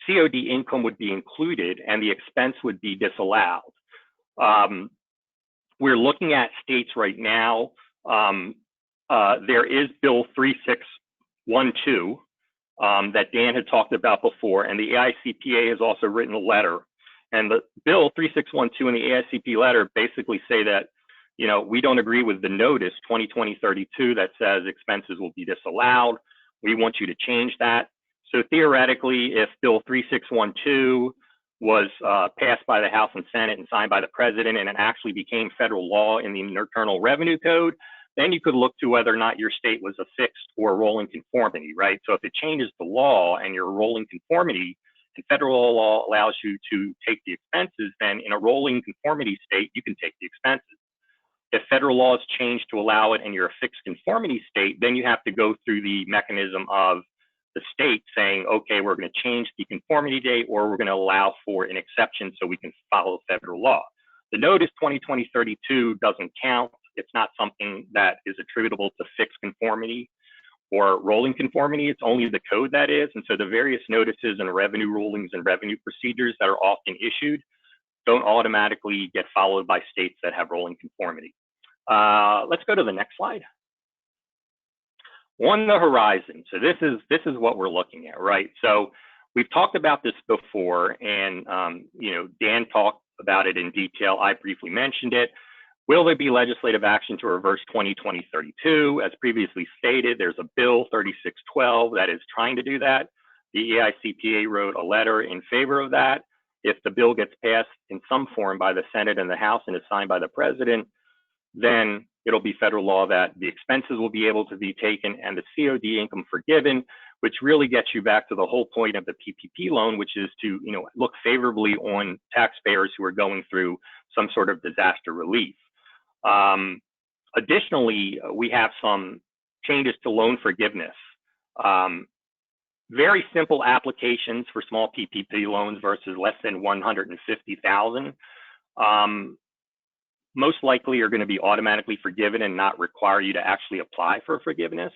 COD income would be included and the expense would be disallowed. We're looking at states right now. There is Bill 3612 that Dan had talked about before, and the AICPA has also written a letter. And the Bill 3612 and the AICP letter basically say that, you know, we don't agree with the notice 2020-32 that says expenses will be disallowed. We want you to change that. So theoretically, if Bill 3612 was passed by the House and Senate and signed by the President, and it actually became federal law in the Internal Revenue Code, then you could look to whether or not your state was a fixed or rolling conformity, right? So if it changes the law and you're rolling conformity, and federal law allows you to take the expenses, then in a rolling conformity state, you can take the expenses. If federal law is changed to allow it and you're a fixed conformity state, then you have to go through the mechanism of the state saying, okay, we're going to change the conformity date, or we're going to allow for an exception so we can follow federal law. The notice 2020-32 doesn't count. It's not something that is attributable to fixed conformity or rolling conformity. It's only the code that is. And so the various notices and revenue rulings and revenue procedures that are often issued don't automatically get followed by states that have rolling conformity. Let's go to the next slide. On the horizon. So this is what we're looking at, right? So we've talked about this before, and you know, Dan talked about it in detail. I briefly mentioned it. Will there be legislative action to reverse 2020-32? As previously stated, there's a bill 3612 that is trying to do that. The AICPA wrote a letter in favor of that. If the bill gets passed in some form by the Senate and the House and is signed by the President, then it'll be federal law that the expenses will be able to be taken and the COD income forgiven, which really gets you back to the whole point of the PPP loan, which is to, you know, look favorably on taxpayers who are going through some sort of disaster relief. Additionally, we have some changes to loan forgiveness. Very simple applications for small PPP loans versus less than 150,000. most likely are going to be automatically forgiven and not require you to actually apply for forgiveness.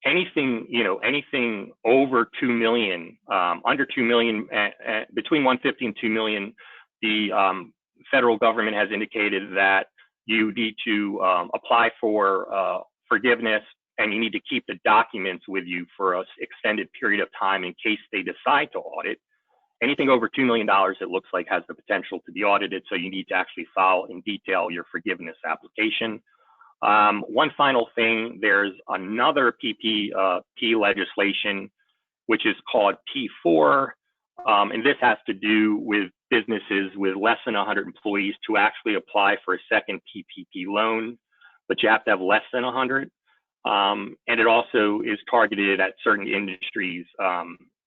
Anything, anything over 2 million, under 2 million, between 150 and 2 million, the federal government has indicated that you need to apply for forgiveness, and you need to keep the documents with you for an extended period of time in case they decide to audit. Anything over $2 million, it looks like, has the potential to be audited, so you need to actually file in detail your forgiveness application. One final thing, there's another PPP legislation, which is called P4, and this has to do with businesses with less than 100 employees to actually apply for a second PPP loan, but you have to have less than 100. And it also is targeted at certain industries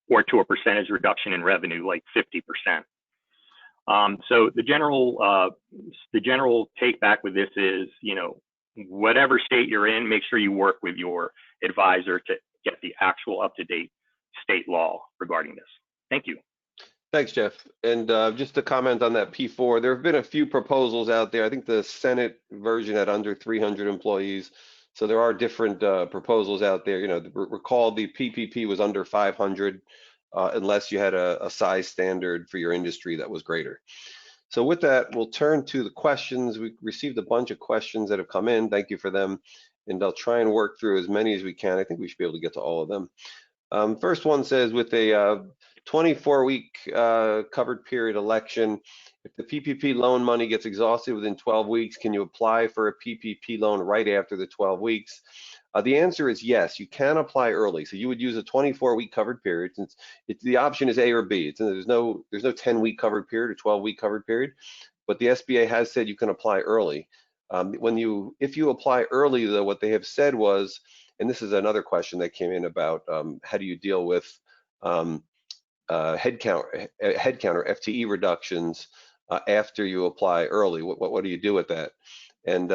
or to a percentage reduction in revenue, like 50%. So the general take back with this is, whatever state you're in, make sure you work with your advisor to get the actual up-to-date state law regarding this. Thank you. Thanks, Jeff. And just to comment on that P4, there have been a few proposals out there. I think the Senate version had under 300 employees. So there are different proposals out there. Recall the PPP was under 500 unless you had a size standard for your industry that was greater. So with that, we'll turn to the questions. We received a bunch of questions that have come in. Thank you for them. And I'll try and work through as many as we can. I think we should be able to get to all of them. First one says, with a 24-week covered period election, if the PPP loan money gets exhausted within 12 weeks, can you apply for a PPP loan right after the 12 weeks? The answer is yes, you can apply early. So you would use a 24-week covered period, since the option is A or B. There's no 10-week covered period or 12-week covered period, but the SBA has said you can apply early. If you apply early, though, what they have said was, and this is another question that came in about how do you deal with headcount or FTE reductions after you apply early. What do you do with that? And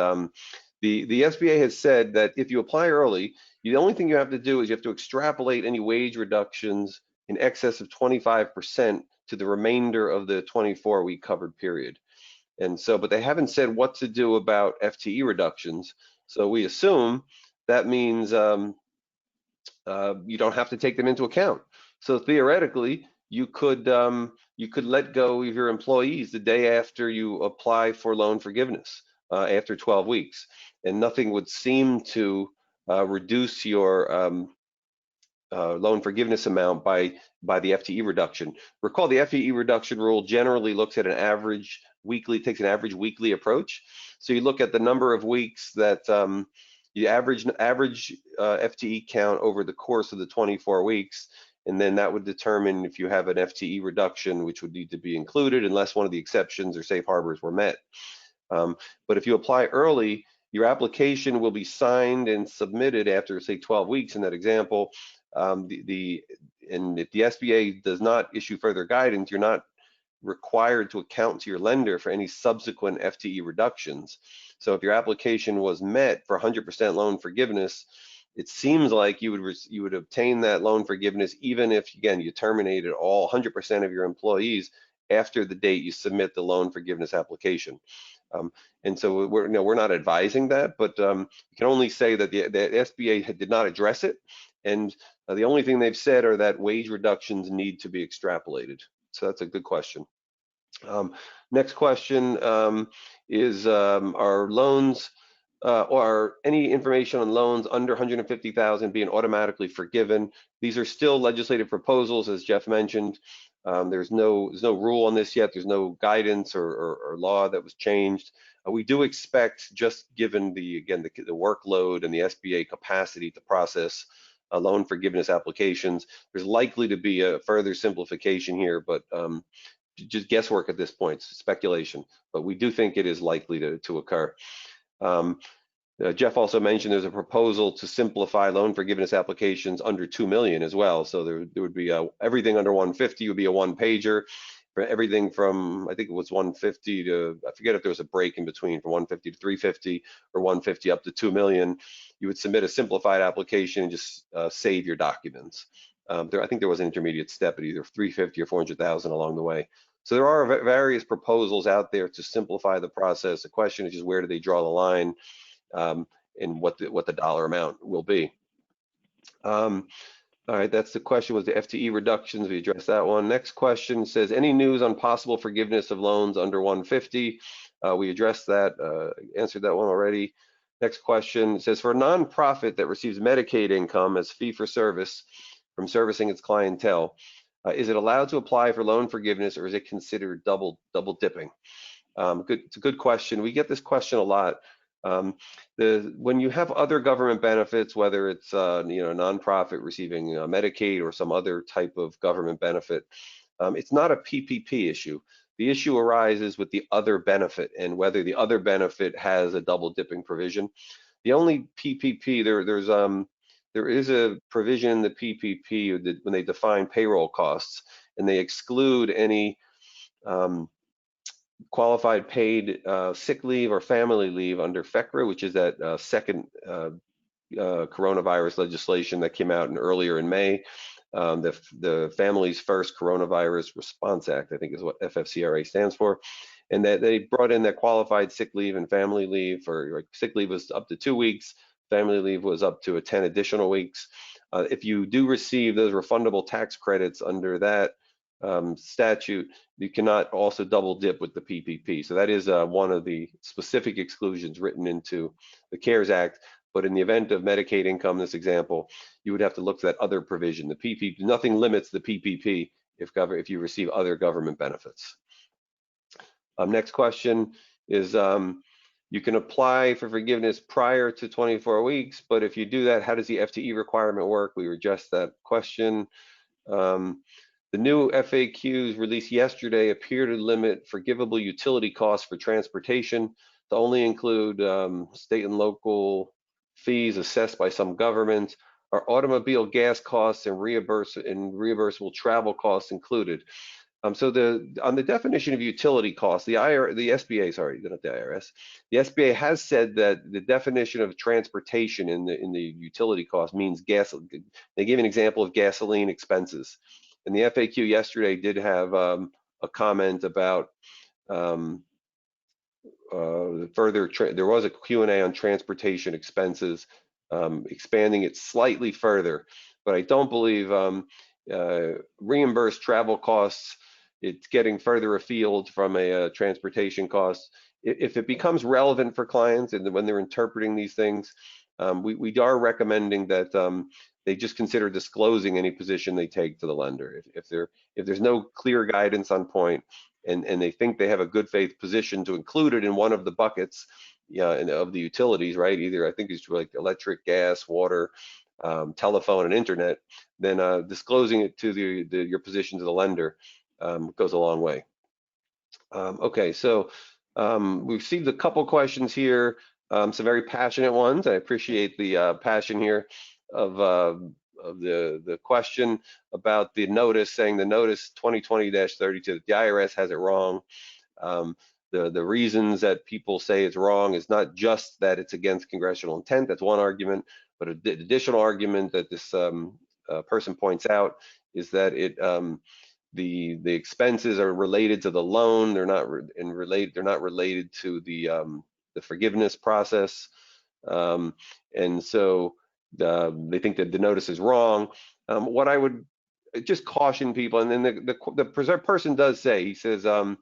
the SBA has said that if you apply early, the only thing you have to do is you have to extrapolate any wage reductions in excess of 25% to the remainder of the 24-week covered period. And so, but they haven't said what to do about FTE reductions. So we assume that means you don't have to take them into account. So theoretically, you could let go of your employees the day after you apply for loan forgiveness after 12 weeks, and nothing would seem to reduce your loan forgiveness amount by the FTE reduction. Recall the FTE reduction rule generally looks at an average weekly, takes an average weekly approach. So you look at the number of weeks that you average FTE count over the course of the 24 weeks, and then that would determine if you have an FTE reduction, which would need to be included unless one of the exceptions or safe harbors were met. But if you apply early, your application will be signed and submitted after, say, 12 weeks in that example. And if the SBA does not issue further guidance, you're not required to account to your lender for any subsequent FTE reductions. So if your application was met for 100% loan forgiveness, it seems like you would obtain that loan forgiveness even if, again, you terminated all 100% of your employees after the date you submit the loan forgiveness application. And so we're not advising that, but you can only say that the SBA did not address it, and the only thing they've said are that wage reductions need to be extrapolated. So that's a good question. Next question is, are loans or any information on loans under 150,000 being automatically forgiven? These are still legislative proposals, as Jeff mentioned. There's no rule on this yet. There's no guidance or law that was changed. We do expect, just given the workload and the SBA capacity to process loan forgiveness applications, there's likely to be a further simplification here, but just guesswork at this point, speculation. But we do think it is likely to occur. Jeff also mentioned there's a proposal to simplify loan forgiveness applications under 2 million as well. So there would be everything under 150 would be a one-pager. For everything from, I think it was 150 to, I forget if there was a break in between, from 150 to 350 or 150 up to 2 million. You would submit a simplified application and just save your documents. I think there was an intermediate step at either 350 or 400,000 along the way. So there are various proposals out there to simplify the process. The question is just where do they draw the line, and what the dollar amount will be. All right, that's the question, was the FTE reductions. We addressed that one. Next question says, any news on possible forgiveness of loans under 150? We addressed that, answered that one already. Next question says, for a nonprofit that receives Medicaid income as fee for service from servicing its clientele, is it allowed to apply for loan forgiveness, or is it considered double dipping? It's a good question. We get this question a lot. When you have other government benefits, whether it's a nonprofit receiving Medicaid or some other type of government benefit, it's not a PPP issue. The issue arises with the other benefit and whether the other benefit has a double dipping provision. The only PPP there is a provision in the PPP that when they define payroll costs and they exclude any qualified paid sick leave or family leave under FECRA, which is that second coronavirus legislation that came out earlier in May. The Families First Coronavirus Response Act, I think is what FFCRA stands for. And that they brought in that qualified sick leave and family leave. For like, sick leave was up to 2 weeks, family leave was up to 10 additional weeks. If you do receive those refundable tax credits under that statute, you cannot also double dip with the PPP. So that is one of the specific exclusions written into the CARES Act. But in the event of Medicaid income, this example, you would have to look to that other provision. The PPP, nothing limits the PPP if you receive other government benefits. Next question is, you can apply for forgiveness prior to 24 weeks, but if you do that, how does the FTE requirement work? We addressed that question. The new FAQs released yesterday appear to limit forgivable utility costs for transportation to only include state and local fees assessed by some governments. Are automobile gas costs and reimbursable travel costs included? So on the definition of utility costs, the SBA, sorry, not the IRS, the SBA has said that the definition of transportation in the utility cost means gas. They gave an example of gasoline expenses. And the FAQ yesterday did have a comment about there was a Q&A on transportation expenses, expanding it slightly further, but I don't believe reimbursed travel costs, it's getting further afield from a transportation cost. If it becomes relevant for clients and when they're interpreting these things, we are recommending that they just consider disclosing any position they take to the lender. If there's no clear guidance on point and they think they have a good faith position to include it in one of the buckets of the utilities, right? Either I think it's like electric, gas, water, telephone, and internet, then disclosing it to your position to the lender goes a long way. Okay, so we've received a couple questions here, some very passionate ones. I appreciate the passion here of the question about the notice, saying the notice 2020-32, the IRS has it wrong. The reasons that people say it's wrong is not just that it's against congressional intent. That's one argument, but an additional argument that this person points out is that the expenses are related to the loan. They're not related to the forgiveness process, and so they think that the notice is wrong. What I would just caution people, and then the person does say, he says, and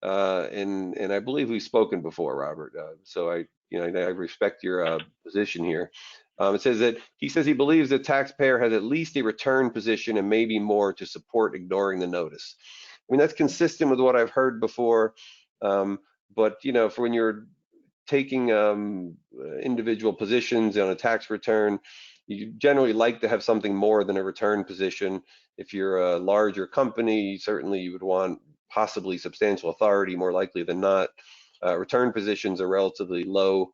I believe we've spoken before, Robert. So I respect your position here. It says that he says he believes the taxpayer has at least a return position and maybe more to support ignoring the notice. I mean, that's consistent with what I've heard before. But for when you're taking individual positions on a tax return, you generally like to have something more than a return position. If you're a larger company, certainly you would want possibly substantial authority, more likely than not. Return positions are relatively low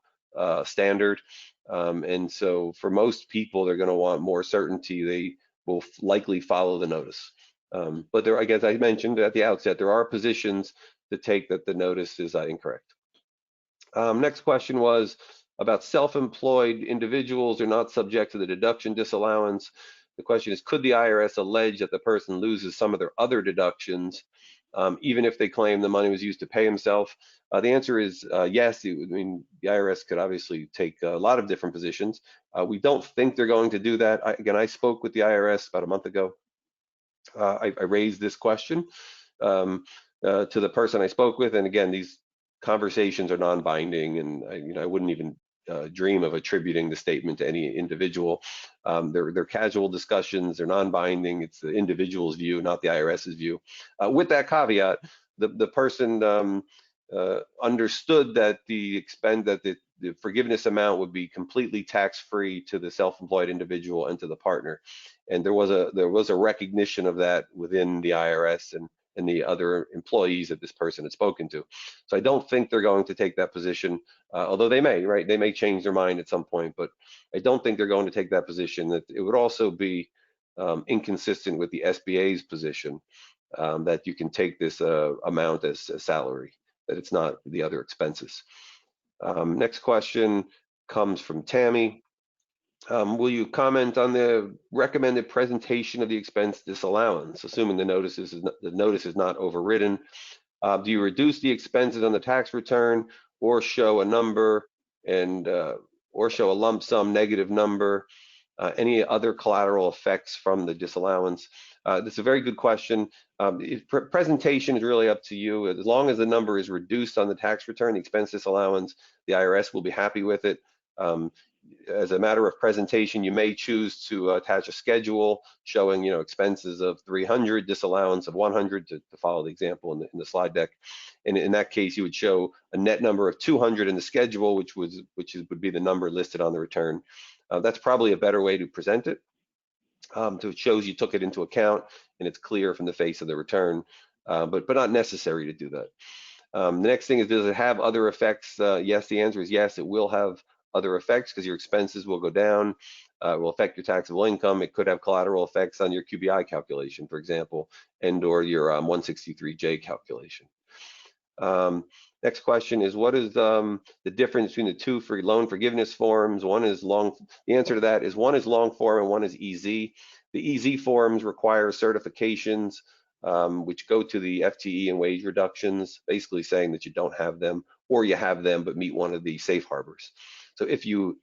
standard. And so for most people, they're going to want more certainty. They will likely follow the notice. But there, I guess I mentioned at the outset, there are positions to take that the notice is incorrect. Next question was about self-employed individuals are not subject to the deduction disallowance. The question is, could the IRS allege that the person loses some of their other deductions even if they claim the money was used to pay himself? The answer is yes. I mean, the IRS could obviously take a lot of different positions. We don't think they're going to do that. Again, I spoke with the IRS about a month ago. I raised this question to the person I spoke with, and again, these conversations are non-binding, and I wouldn't even dream of attributing the statement to any individual. They're casual discussions. They're non-binding. It's the individual's view, not the IRS's view. With that caveat, the person understood that the forgiveness amount would be completely tax-free to the self-employed individual and to the partner, and there was a recognition of that within the IRS and the other employees that this person had spoken to. So I don't think they're going to take that position, although they may, right? They may change their mind at some point, but I don't think they're going to take that position. That it would also be inconsistent with the SBA's position that you can take this amount as a salary, that it's not the other expenses. Next question comes from Tammy. Will you comment on the recommended presentation of the expense disallowance, assuming the notice is not overridden? Do you reduce the expenses on the tax return, or show a number and or show a lump sum negative number? Any other collateral effects from the disallowance? This is a very good question. Presentation is really up to you. As long as the number is reduced on the tax return, the expense disallowance, the IRS will be happy with it. As a matter of presentation, you may choose to attach a schedule showing, expenses of 300, disallowance of 100, to follow the example in the slide deck. And in that case, you would show a net number of 200 in the schedule, which would be the number listed on the return. That's probably a better way to present it. So it shows you took it into account and it's clear from the face of the return, but not necessary to do that. The next thing is, does it have other effects? Yes, the answer is yes, it will have other effects because your expenses will go down. It will affect your taxable income. It could have collateral effects on your QBI calculation, for example, and or your 163J calculation. Next question is, what is the difference between the two loan forgiveness forms? The answer to that is one is long form and one is EZ. The EZ forms require certifications, which go to the FTE and wage reductions, basically saying that you don't have them, or you have them but meet one of the safe harbors. So if you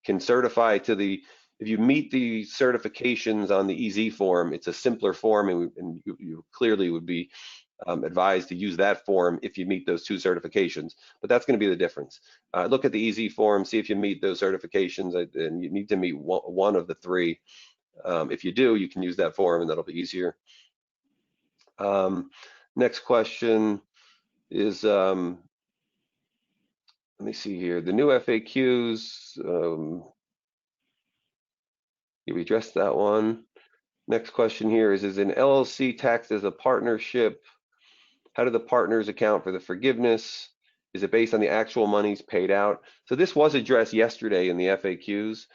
can certify if you meet the certifications on the EZ form, it's a simpler form, and you clearly would be advised to use that form if you meet those two certifications. But that's going to be the difference. Look at the EZ form, see if you meet those certifications, and you need to meet one of the three. If you do, you can use that form, and that'll be easier. Next question is, let me see here. The new FAQs, we addressed that one. Next question here is an LLC taxed as a partnership? How do the partners account for the forgiveness? Is it based on the actual monies paid out? So this was addressed yesterday in the FAQs,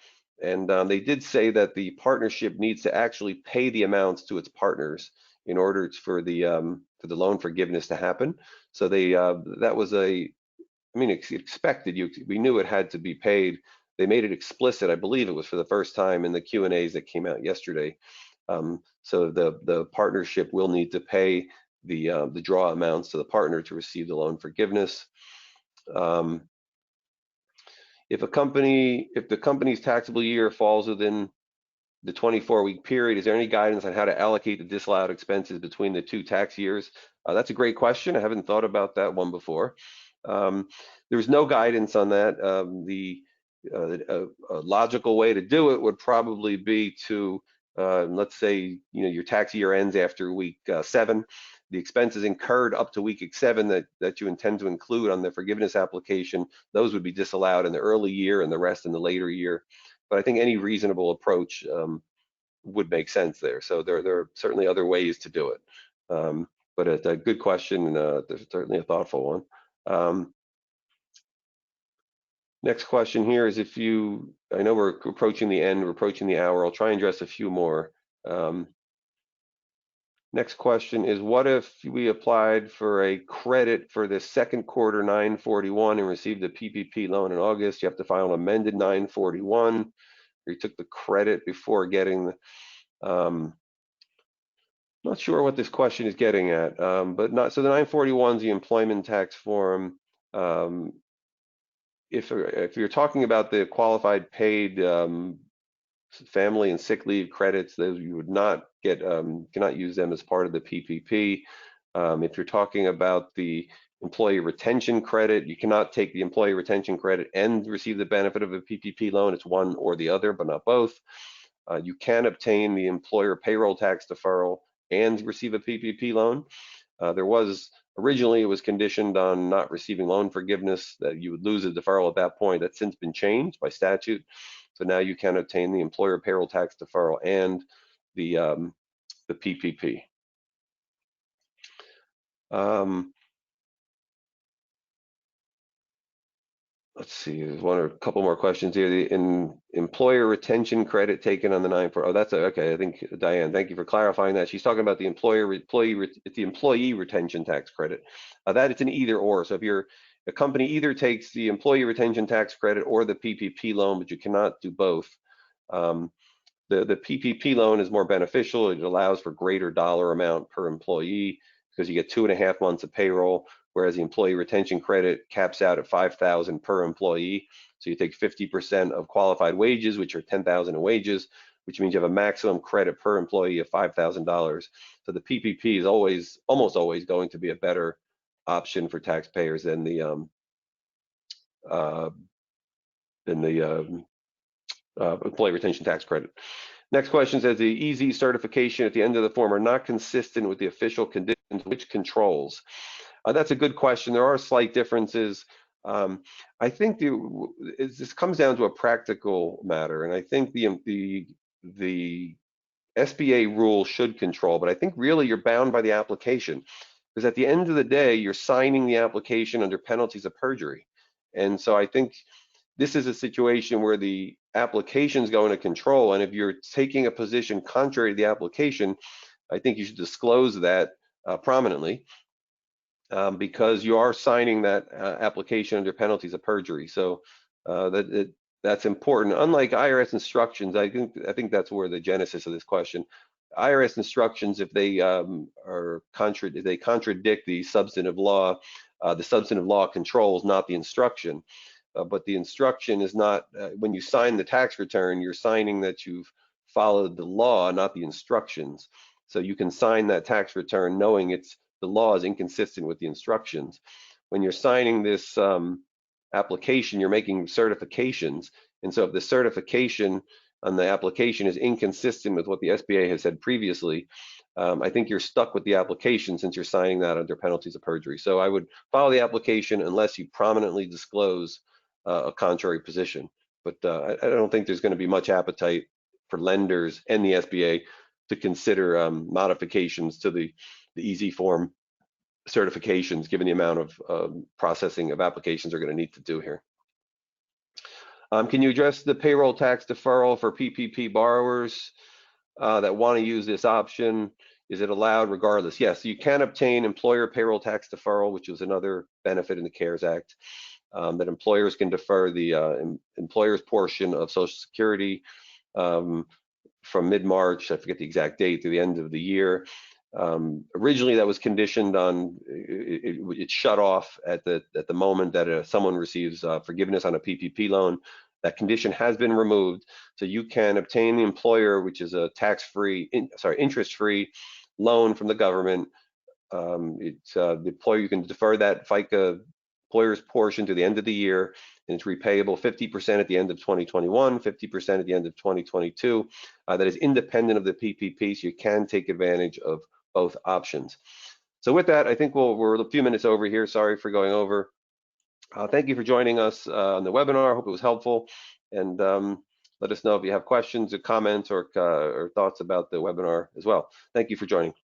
and they did say that the partnership needs to actually pay the amounts to its partners in order for the loan forgiveness to happen. So that was expected. We knew it had to be paid. They made it explicit. I believe it was for the first time in the Q&As that came out yesterday. So the partnership will need to pay the draw amounts to the partner to receive the loan forgiveness. If the company's taxable year falls within the 24-week period, is there any guidance on how to allocate the disallowed expenses between the two tax years? That's a great question. I haven't thought about that one before. There's no guidance on that. A logical way to do it would probably be to, let's say, your tax year ends after week 7. The expenses incurred up to week 7 that you intend to include on the forgiveness application, those would be disallowed in the early year and the rest in the later year. But I think any reasonable approach would make sense there. So there are certainly other ways to do it. But it's a good question, and certainly a thoughtful one. Next question here is, I know we're approaching the end, we're approaching the hour. I'll try and address a few more. Next question is, what if we applied for a credit for the second quarter 941 and received a PPP loan in August? You have to file an amended 941, or you took the credit before getting the, I'm Not sure what this question is getting at, but not so. The 941 is the employment tax form. If you're talking about the qualified paid family and sick leave credits, those you would not get, cannot use them as part of the PPP. If you're talking about the employee retention credit, you cannot take the employee retention credit and receive the benefit of a PPP loan. It's one or the other, but not both. You can obtain the employer payroll tax deferral and receive a PPP loan. Originally, it was conditioned on not receiving loan forgiveness, that you would lose a deferral at that point. That's since been changed by statute. So now you can obtain the employer payroll tax deferral and the PPP. Let's see, there's one or a couple more questions here. The employer retention credit taken on the 940. Oh, that's okay. I think Diane, thank you for clarifying that. She's talking about the it's the employee retention tax credit. That it's an either or. So if a company either takes the employee retention tax credit or the PPP loan, but you cannot do both. The PPP loan is more beneficial. It allows for greater dollar amount per employee because you get 2.5 months of payroll, whereas the employee retention credit caps out at $5,000 per employee. So you take 50% of qualified wages, which are $10,000 in wages, which means you have a maximum credit per employee of $5,000. So the PPP is almost always going to be a better option for taxpayers than the employee retention tax credit. Next question says the EZ certification at the end of the form are not consistent with the official conditions. Which controls? That's a good question. There are slight differences. I think this comes down to a practical matter, and I think the SBA rule should control, but I think really you're bound by the application, because at the end of the day, you're signing the application under penalties of perjury. And so I think this is a situation where the application is going to control, and if you're taking a position contrary to the application, I think you should disclose that prominently, because you are signing that application under penalties of perjury. So that's important. Unlike IRS instructions, I think that's where the genesis of this question. IRS instructions, if they contradict the substantive law controls, not the instruction. But the instruction is not, when you sign the tax return, you're signing that you've followed the law, not the instructions. So you can sign that tax return knowing the law is inconsistent with the instructions. When you're signing this application, you're making certifications. And so if the certification on the application is inconsistent with what the SBA has said previously, I think you're stuck with the application since you're signing that under penalties of perjury. So I would follow the application unless you prominently disclose a contrary position. But I don't think there's going to be much appetite for lenders and the SBA to consider modifications to the EZ form certifications, given the amount of processing of applications they're going to need to do here. Can you address the payroll tax deferral for PPP borrowers that want to use this option? Is it allowed regardless? Yes, you can obtain employer payroll tax deferral, which is another benefit in the CARES Act, that employers can defer the employer's portion of Social Security from mid-March, I forget the exact date, to the end of the year. Originally, that was conditioned on it shut off at the moment that someone receives forgiveness on a PPP loan. That condition has been removed, so you can obtain the employer, which is a interest-free loan from the government. The employer, you can defer that FICA employer's portion to the end of the year, and it's repayable 50% at the end of 2021, 50% at the end of 2022. That is independent of the PPP, so you can take advantage of both options. So with that, I think we're a few minutes over here. Sorry for going over. Thank you for joining us on the webinar. I hope it was helpful, and let us know if you have questions or comments or thoughts about the webinar as well. Thank you for joining.